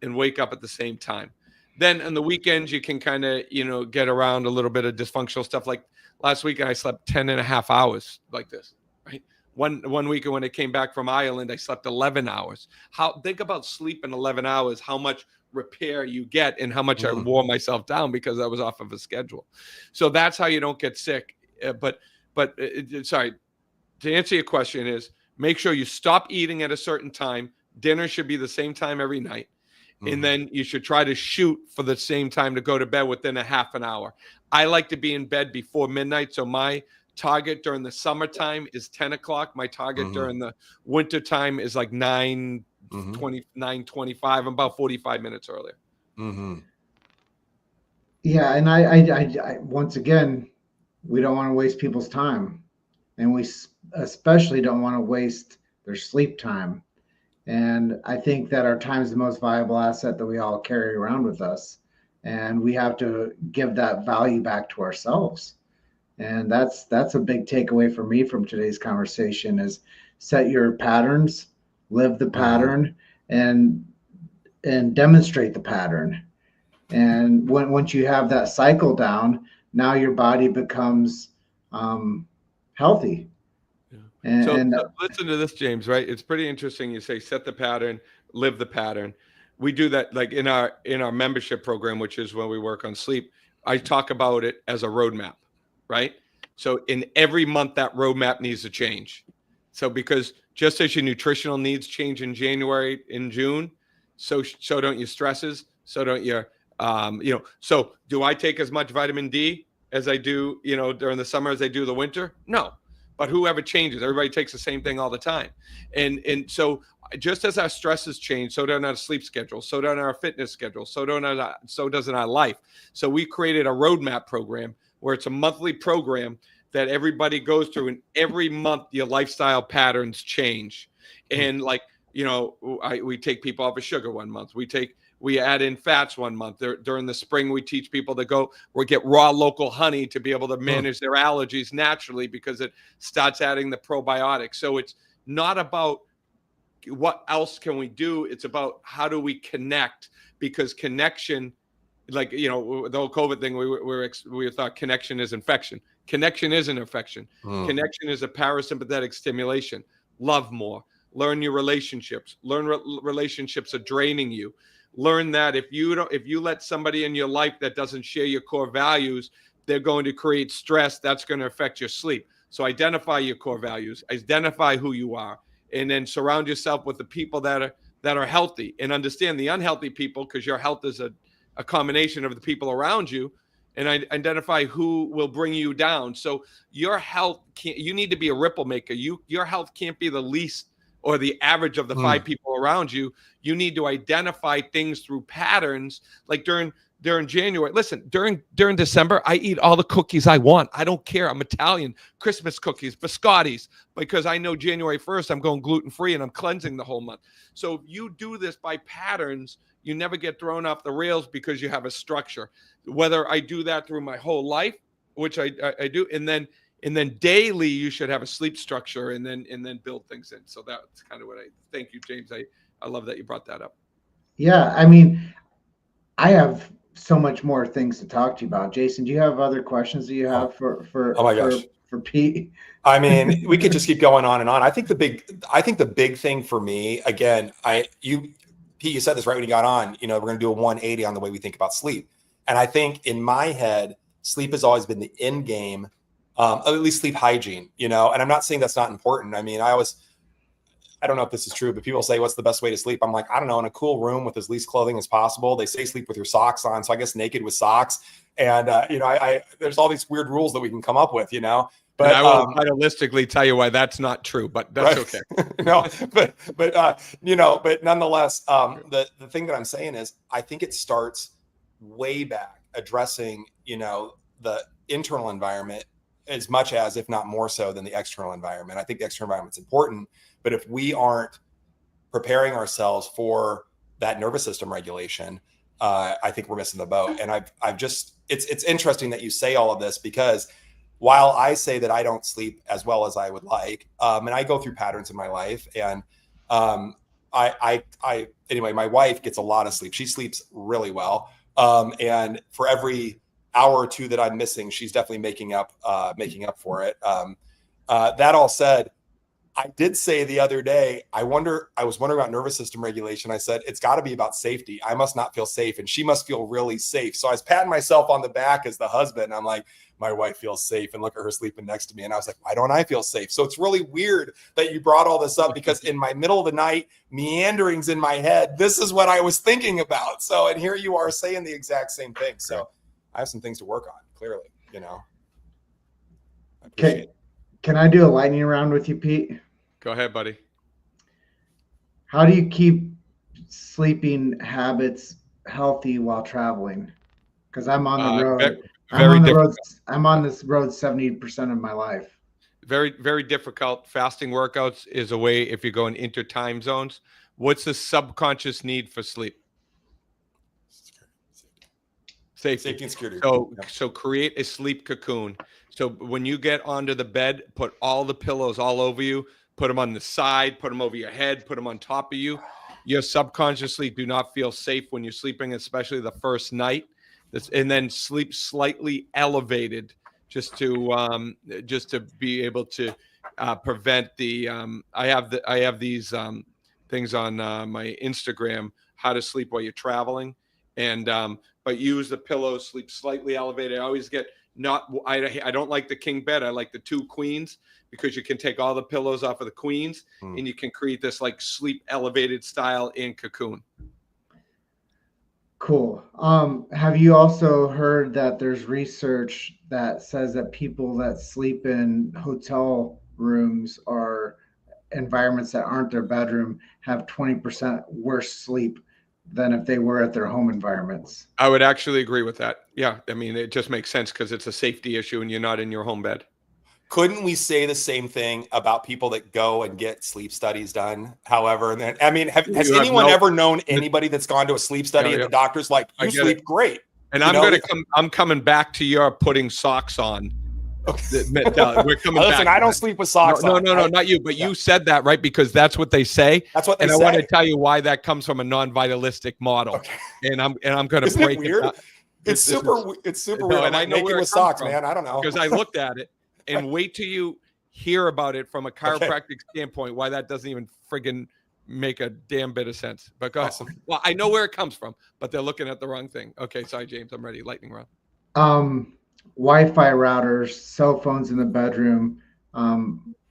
Speaker 2: and wake up at the same time. Then on the weekends, you can kind of, get around a little bit of dysfunctional stuff. Like last weekend, I slept 10 and a half hours like this, right? One weekend when I came back from Ireland, I slept 11 hours. Think about sleep in 11 hours, how much repair you get and how much I wore myself down because I was off of a schedule. So that's how you don't get sick. Sorry, to answer your question is make sure you stop eating at a certain time. Dinner should be the same time every night. And then you should try to shoot for the same time to go to bed within a half an hour. I like to be in bed before midnight. So my target during the summertime is 10 o'clock. My target during the winter time is like 9:20, 9:25. I'm about 45 minutes earlier.
Speaker 3: Yeah. And I once again, we don't want to waste people's time, and we especially don't want to waste their sleep time. And I think that our time is the most valuable asset that we all carry around with us. And we have to give that value back to ourselves. And that's a big takeaway for me from today's conversation is set your patterns, live the pattern, and demonstrate the pattern. And once you have that cycle down, now your body becomes healthy.
Speaker 2: So listen to this, James, right? It's pretty interesting. You say set the pattern, live the pattern. We do that like in our membership program, which is when we work on sleep. I talk about it as a roadmap, right? So in every month, that roadmap needs to change. So because just as your nutritional needs change in January, in June, so don't your stresses, so don't your, so do I take as much vitamin D as I do, during the summer as I do the winter? No. But whoever changes, everybody takes the same thing all the time. And so just as our stresses change, so does our sleep schedule, so does our fitness schedule, so does our life. So we created a roadmap program where it's a monthly program that everybody goes through, and every month your lifestyle patterns change. And we take people off of sugar one month. We add in fats one month. During the spring, we teach people to get raw local honey to be able to manage their allergies naturally because it starts adding the probiotics. So it's not about what else can we do. It's about how do we connect, because connection, like, the whole COVID thing, we thought connection is infection. Connection isn't infection. Connection is a parasympathetic stimulation. Love more. Learn your relationships. Learn relationships are draining you. Learn that if you let somebody in your life that doesn't share your core values, they're going to create stress. That's going to affect your sleep. So identify your core values, identify who you are, and then surround yourself with the people that are healthy, and understand the unhealthy people, because your health is a combination of the people around you, and identify who will bring you down. So your health you need to be a ripple maker. Your health can't be the least or the average of the 5 people around you. You need to identify things through patterns. Like during January, listen, during December, I eat all the cookies I want. I don't care. I'm Italian. Christmas cookies, biscottis, because I know January 1st, I'm going gluten-free and I'm cleansing the whole month. So if you do this by patterns, you never get thrown off the rails because you have a structure. Whether I do that through my whole life, which I do, and then daily you should have a sleep structure, and then build things in. So that's kind of what thank you, James. I love that you brought that up.
Speaker 3: Yeah, I mean, I have so much more things to talk to you about. Jason, do you have other questions that you have for
Speaker 1: Oh my gosh.
Speaker 3: for Pete.
Speaker 1: I mean, we could just keep going on and on. I think the big thing for me, again, Pete, you said this right when you got on, we're going to do a 180 on the way we think about sleep. And I think in my head, sleep has always been the end game, at least sleep hygiene, and I'm not saying that's not important. I mean, I don't know if this is true, but people say, what's the best way to sleep? I'm like, I don't know, in a cool room with as least clothing as possible. They say sleep with your socks on. So I guess naked with socks. And, there's all these weird rules that we can come up with,
Speaker 2: But I will vitalistically tell you why that's not true, but that's right.
Speaker 1: Okay. but nonetheless, the thing that I'm saying is I think it starts way back addressing, the internal environment as much as, if not more so, than the external environment. I think the external environment's important, but if we aren't preparing ourselves for that nervous system regulation, I think we're missing the boat. And it's interesting that you say all of this, because while I say that I don't sleep as well as I would like, and I go through patterns in my life, and anyway, my wife gets a lot of sleep. She sleeps really well. And for every hour or two that I'm missing, she's definitely making up for it. That all said, I did say the other day, I was wondering about nervous system regulation. I said, it's got to be about safety. I must not feel safe, and she must feel really safe. So I was patting myself on the back as the husband. I'm like, my wife feels safe, and look at her sleeping next to me. And I was like, why don't I feel safe? So it's really weird that you brought all this up, because in my middle of the night, meanderings in my head, this is what I was thinking about. So, and here you are saying the exact same thing. So I have some things to work on, clearly, I appreciate it.
Speaker 3: Can I do a lightning round with you, Pete?
Speaker 2: Go ahead, buddy.
Speaker 3: How do you keep sleeping habits healthy while traveling? Because I'm on the road. I'm on this road 70% of my life.
Speaker 2: Very, very difficult. Fasting workouts is a way if you're going inter time zones. What's the subconscious need for sleep? Safety
Speaker 1: and security.
Speaker 2: So create a sleep cocoon. So when you get onto the bed, put all the pillows all over you, put them on the side, put them over your head, put them on top of you. You subconsciously do not feel safe when you're sleeping, especially the first night. And then sleep slightly elevated, just to be able to prevent the. I have these things on my Instagram, how to sleep while you're traveling, and but use the pillows, sleep slightly elevated. I always get I don't like the king bed. I like the two queens, because you can take all the pillows off of the queens and you can create this like sleep elevated style in cocoon.
Speaker 3: Cool. Have you also heard that there's research that says that people that sleep in hotel rooms or environments that aren't their bedroom have 20% worse sleep than if they were at their home environments?
Speaker 2: I would actually agree with that. Yeah. I mean, it just makes sense because it's a safety issue and you're not in your home bed.
Speaker 1: Couldn't we say the same thing about people that go and get sleep studies done? However, and then, I mean, has anyone ever known anybody that's gone to a sleep study and the doctor's like, you sleep great?
Speaker 2: And I'm coming back to your putting socks on.
Speaker 1: Okay.
Speaker 2: We're coming back.
Speaker 1: I don't sleep with socks on.
Speaker 2: No, not you, but you said that, right? Because that's what they say.
Speaker 1: That's what they say.
Speaker 2: And I want to tell you why that comes from a non-vitalistic model.
Speaker 1: Okay.
Speaker 2: And I'm going to break
Speaker 1: it weird? It's super weird.
Speaker 2: And I know where
Speaker 1: with socks, man. I don't know.
Speaker 2: Because I looked at it. And wait till you hear about it from a chiropractic standpoint, why that doesn't even friggin' make a damn bit of sense. But go ahead. Well, I know where it comes from, but they're looking at the wrong thing. Okay, sorry, James. I'm ready. Lightning round.
Speaker 3: Wi-Fi routers, cell phones in the bedroom.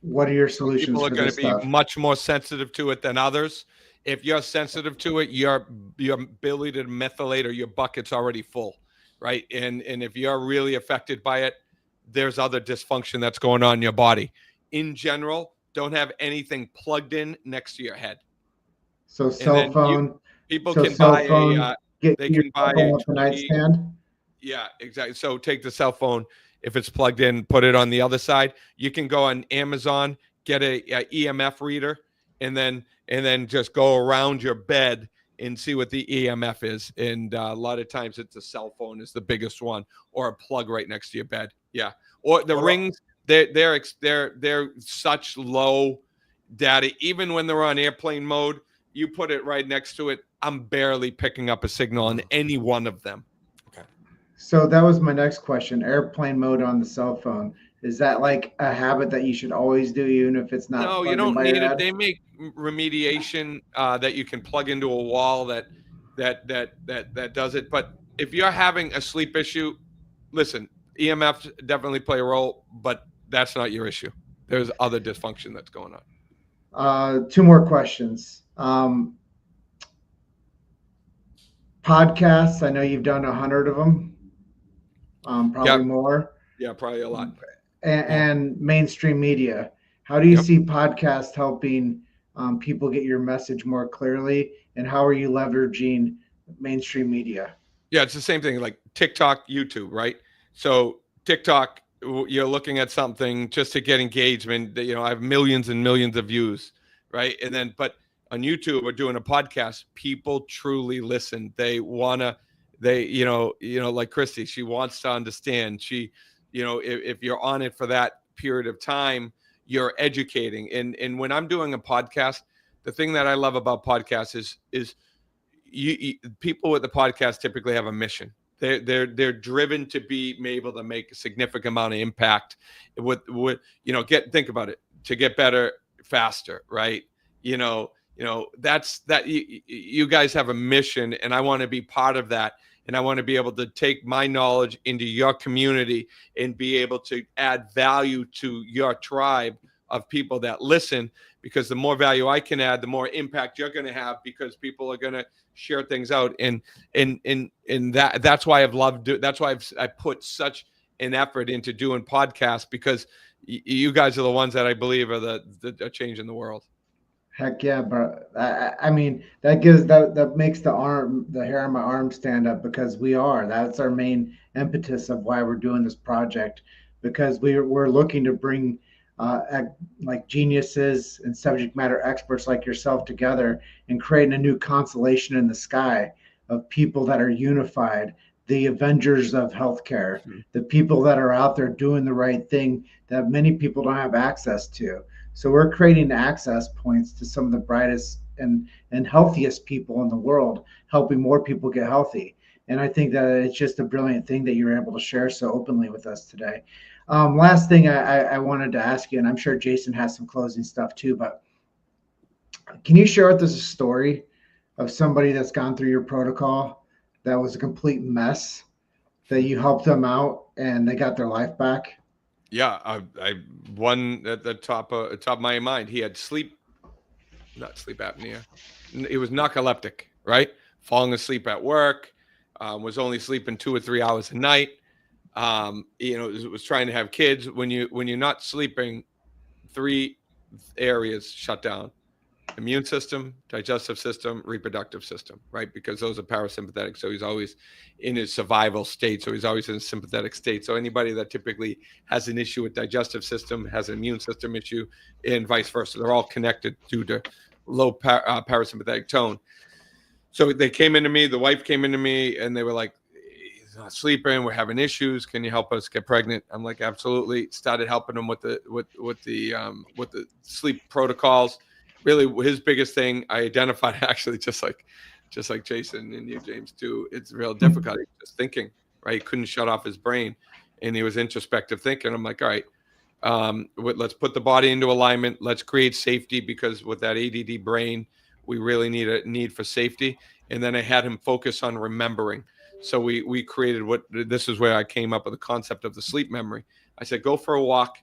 Speaker 3: What are your solutions?
Speaker 2: People are going to be much more sensitive to it than others. If you're sensitive to it, your ability to methylate or your bucket's already full, right? And if you're really affected by it, there's other dysfunction that's going on in your body. In general, don't have anything plugged in next to your head.
Speaker 3: So cell phone.
Speaker 2: People can buy
Speaker 3: a nightstand.
Speaker 2: Yeah, exactly. So take the cell phone. If it's plugged in, put it on the other side. You can go on Amazon, get a EMF reader, and then just go around your bed and see what the EMF is. And a lot of times it's a cell phone is the biggest one, or a plug right next to your bed. Yeah. Or the rings, they're such low data. Even when they're on airplane mode, you put it right next to it. I'm barely picking up a signal on any one of them.
Speaker 3: Okay. So that was my next question. Airplane mode on the cell phone. Is that like a habit that you should always do, even if it's not
Speaker 2: No, you
Speaker 3: plugged in
Speaker 2: don't
Speaker 3: by
Speaker 2: need
Speaker 3: your
Speaker 2: it.
Speaker 3: head?
Speaker 2: They make remediation that you can plug into a wall that does it. But if you're having a sleep issue, listen, EMFs definitely play a role, but that's not your issue. There's other dysfunction that's going on.
Speaker 3: Two more questions. Podcasts. I know you've done 100 of them,
Speaker 2: Yeah,
Speaker 3: probably more.
Speaker 2: yeah, probably a lot.
Speaker 3: And mainstream media. How do you
Speaker 2: Yep.
Speaker 3: see podcasts helping people get your message more clearly? And how are you leveraging mainstream media?
Speaker 2: Yeah, it's the same thing like TikTok, YouTube, right? So TikTok, you're looking at something just to get engagement. I have millions and millions of views, right? And then, but on YouTube, we're doing a podcast. People truly listen. They wanna, like Christy, she wants to understand. If you're on it for that period of time, you're educating. And when I'm doing a podcast, the thing that I love about podcasts is people with the podcast typically have a mission. They're driven to be able to make a significant amount of impact with think about it, to get better faster, right? That's that you guys have a mission, and I want to be part of that, and I want to be able to take my knowledge into your community and be able to add value to your tribe of people that listen, because the more value I can add, the more impact you're going to have, because people are going to share things out. And that's why that's why I put such an effort into doing podcasts, because you guys are the ones that I believe are the change in the world.
Speaker 3: Heck yeah, bro. I mean, that makes the hair on my arm stand up, because that's our main impetus of why we're doing this project, because we're looking to bring like geniuses and subject matter experts like yourself together and creating a new constellation in the sky of people that are unified, the Avengers of healthcare, the people that are out there doing the right thing that many people don't have access to. So we're creating access points to some of the brightest and healthiest people in the world, helping more people get healthy. And I think that it's just a brilliant thing that you're able to share so openly with us today. Last thing I wanted to ask you, and I'm sure Jason has some closing stuff too, but can you share with us a story of somebody that's gone through your protocol that was a complete mess, that you helped them out and they got their life back?
Speaker 2: Yeah, I one at the top of my mind. He had not sleep apnea. He was narcoleptic, right? Falling asleep at work, was only sleeping 2 or 3 hours a night. Was trying to have kids. When you're not sleeping, 3 areas shut down: immune system, digestive system, reproductive system, right? Because those are parasympathetic. So he's always in his survival state. So he's always in a sympathetic state. So anybody that typically has an issue with digestive system has an immune system issue, and vice versa. They're all connected due to low parasympathetic tone. So they came into me, the wife came into me, and they were like, he's not sleeping, we're having issues, can you help us get pregnant? I'm like, absolutely. Started helping him with the sleep protocols. Really, his biggest thing I identified, actually, just like Jason and you, James, too. It's real difficult. He was just thinking, right? He couldn't shut off his brain, and he was introspective thinking. I'm like, all right, let's put the body into alignment. Let's create safety, because with that ADD brain, we really need for safety. And then I had him focus on remembering. So we created this is where I came up with the concept of the sleep memory. I said, go for a walk.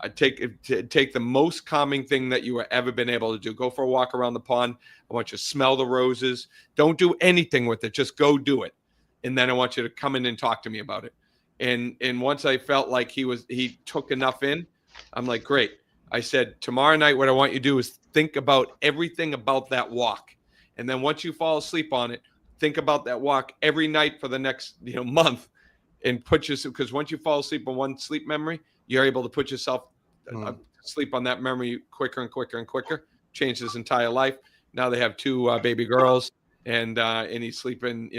Speaker 2: I take the most calming thing that you have ever been able to do. Go for a walk around the pond. I want you to smell the roses. Don't do anything with it. Just go do it. And then I want you to come in and talk to me about it. And once I felt like he took enough in, I'm like, great. I said, tomorrow night, what I want you to do is think about everything about that walk. And then once you fall asleep on it, think about that walk every night for the next month, and because once you fall asleep on one sleep memory, you're able to put yourself sleep on that memory quicker and quicker and quicker. Changed his entire life. Now they have 2 baby girls, and he's sleeping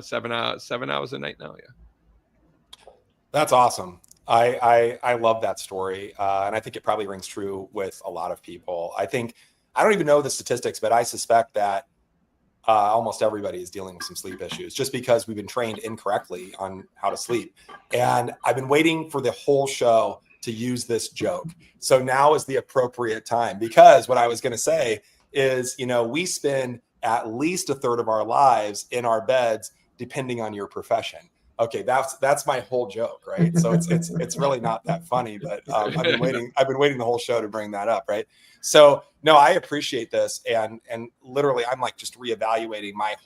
Speaker 2: 7 hours a night now. Yeah,
Speaker 1: That's awesome. I love that story, and I think it probably rings true with a lot of people. I don't even know the statistics, but I suspect that almost everybody is dealing with some sleep issues, just because we've been trained incorrectly on how to sleep. And I've been waiting for the whole show to use this joke. So now is the appropriate time, because what I was going to say is, we spend at least a third of our lives in our beds, depending on your profession. Okay, that's my whole joke, right? So it's really not that funny, but I've been waiting the whole show to bring that up, right? So no, I appreciate this, and literally I'm like just reevaluating my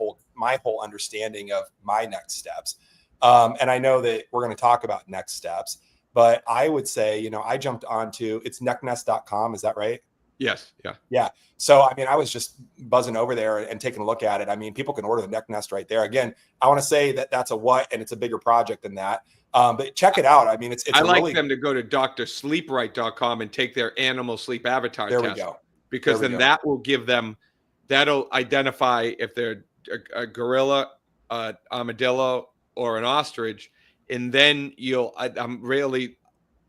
Speaker 1: whole understanding of my next steps. And I know that we're going to talk about next steps, but I would say, I jumped onto, it's necknest.com, is that right?
Speaker 2: Yes. Yeah.
Speaker 1: Yeah. So, I mean, I was just buzzing over there and taking a look at it. I mean, people can order the neck nest right there. Again, I want to say that that's a what, and it's a bigger project than that. But check it out. I mean, it's
Speaker 2: I like them to go to drsleepright.com and take their animal sleep avatar test.
Speaker 1: There we go.
Speaker 2: Because then that will give them, that'll identify if they're a gorilla, armadillo, or an ostrich. And then I'm really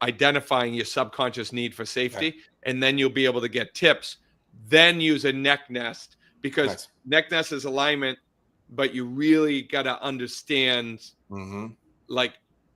Speaker 2: identifying your subconscious need for safety.
Speaker 1: Okay.
Speaker 2: And then you'll be able to get tips. Then use a neck nest, because neck nest is alignment, but you really got to understand, like,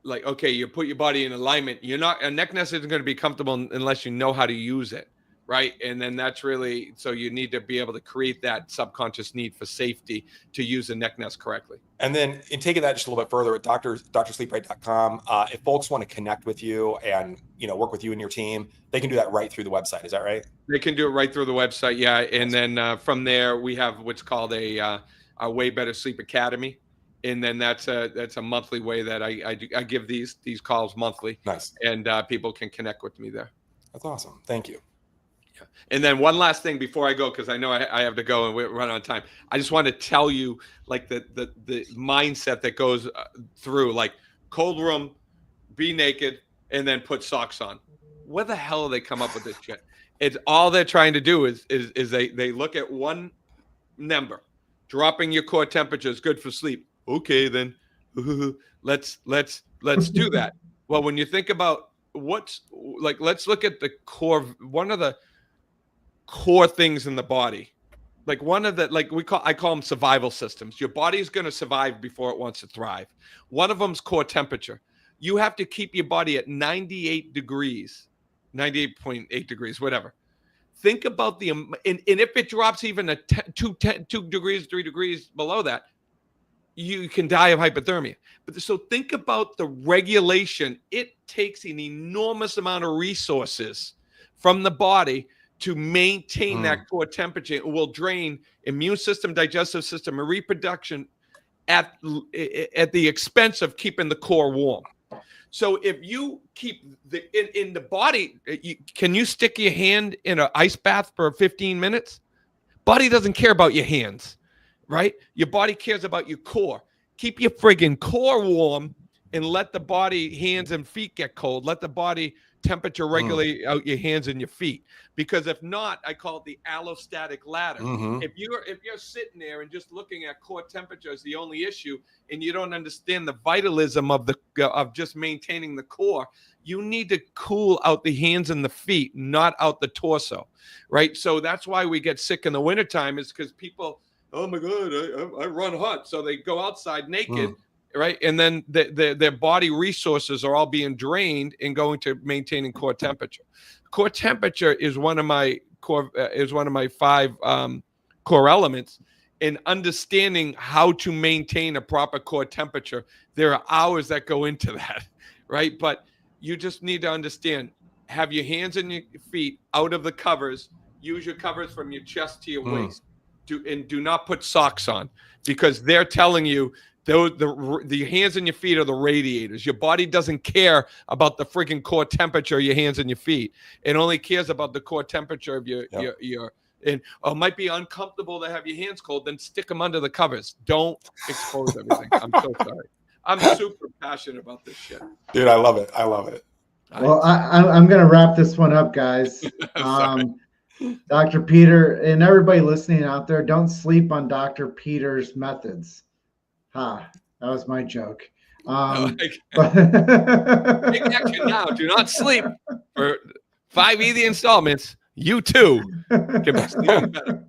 Speaker 2: okay, you put your body in alignment. A neck nest isn't going to be comfortable unless you know how to use it. Right. And then that's really, so you need to be able to create that subconscious need for safety to use the neck nest correctly.
Speaker 1: And then in taking that just a little bit further at drsleepright.com, if folks want to connect with you and, work with you and your team, they can do that right through the website. Is that right?
Speaker 2: They can do it right through the website. Yeah. And then from there, we have what's called a Way Better Sleep Academy. And then that's a monthly way that I give these calls monthly.
Speaker 1: Nice.
Speaker 2: And people can connect with me there.
Speaker 1: That's awesome. Thank you.
Speaker 2: And then one last thing before I go, because I know I have to go and we run on time. I just want to tell you, like, the mindset that goes through, like, cold room, be naked, and then put socks on. Where the hell do they come up with this shit? It's all they're trying to do is they look at one number. Dropping your core temperature is good for sleep. Okay, then let's do that. Well, when you think about let's look at the core. One of the core things in the body, like one of the, I call them survival systems. Your body is going to survive before it wants to thrive. One of them is core temperature. You have to keep your body at 98 degrees, 98.8 degrees, whatever. Think about and if it drops even 2 degrees, 3 degrees below that, you can die of hypothermia. But so think about the regulation. It takes an enormous amount of resources from the body to maintain that core temperature. It will drain immune system, digestive system, and reproduction at the expense of keeping the core warm. So if you keep in the body, can you stick your hand in an ice bath for 15 minutes? Body doesn't care about your hands, right? Your body cares about your core. Keep your friggin' core warm and let the body, hands and feet get cold. Let the body temperature regulate out your hands and your feet. Because if not, I call it the allostatic ladder. If you're sitting there and just looking at core temperature as the only issue, and you don't understand the vitalism of just maintaining the core, you need to cool out the hands and the feet, not out the torso, right? So that's why we get sick in the wintertime, is because people, oh my God, I run hot. So they go outside naked. Right. And then their body resources are all being drained and going to maintaining core temperature. Core temperature is one of my 5 core elements. In understanding how to maintain a proper core temperature, there are hours that go into that. Right. But you just need to understand, have your hands and your feet out of the covers. Use your covers from your chest to your waist. Do not put socks on, because they're telling you, the hands and your feet are the radiators. Your body doesn't care about the freaking core temperature of your hands and your feet. It only cares about the core temperature of your and it might be uncomfortable to have your hands cold. Then stick them under the covers. Don't expose everything. I'm so sorry. I'm super passionate about this shit.
Speaker 1: Dude, I love it. I love it.
Speaker 3: Well, I'm going to wrap this one up, guys. Dr. Peter and everybody listening out there, don't sleep on Dr. Peter's methods. That was my joke.
Speaker 2: Take action now. Do not sleep. For 5 easy installments, you too can be sleeping better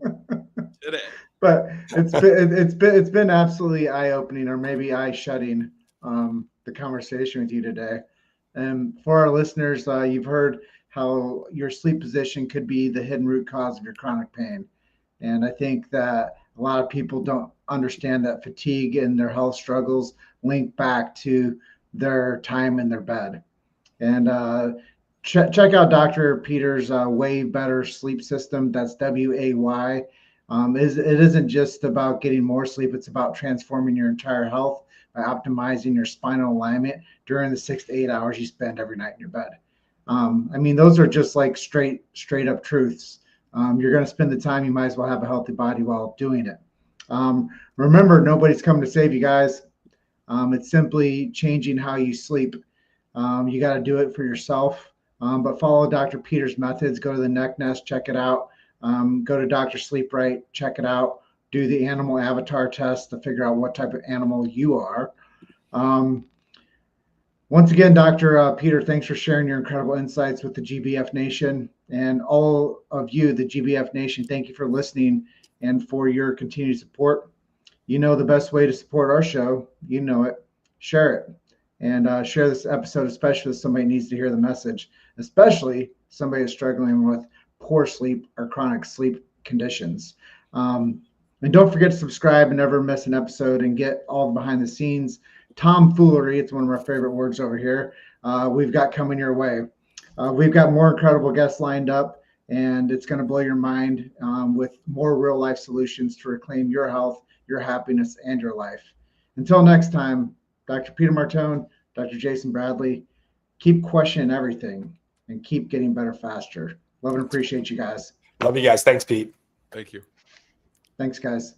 Speaker 2: today.
Speaker 3: But it's been absolutely eye-opening, or maybe eye-shutting, the conversation with you today. And for our listeners, you've heard how your sleep position could be the hidden root cause of your chronic pain. And I think that a lot of people don't understand that fatigue and their health struggles link back to their time in their bed. And check out Dr. Peter's Way Better Sleep System. That's WAY. It isn't just about getting more sleep, it's about transforming your entire health by optimizing your spinal alignment during the 6 to 8 hours you spend every night in your bed. I mean, those are just like straight up truths. You're going to spend the time, you might as well have a healthy body while doing it. Remember, nobody's coming to save you guys. It's simply changing how you sleep. You got to do it for yourself. But follow Dr. Peter's methods. Go to the Neck Nest, check it out. Go to Dr. Sleep Right, check it out. Do the animal avatar test to figure out what type of animal you are. Once again, Dr. Peter, thanks for sharing your incredible insights with the GBF Nation. And all of you, the GBF Nation, thank you for listening and for your continued support. You know the best way to support our show. You know it. Share it. And share this episode, especially if somebody needs to hear the message, especially somebody who's struggling with poor sleep or chronic sleep conditions. And don't forget to subscribe and never miss an episode and get all the behind the scenes tomfoolery. It's one of our favorite words over here. We've got coming your way. We've got more incredible guests lined up, and it's going to blow your mind with more real life solutions to reclaim your health, your happiness, and your life. Until next time, Dr. Peter Martone, Dr. Jason Bradley, keep questioning everything and keep getting better faster. Love and appreciate you guys.
Speaker 1: Love you guys. Thanks, Pete.
Speaker 2: Thank you.
Speaker 3: Thanks, guys.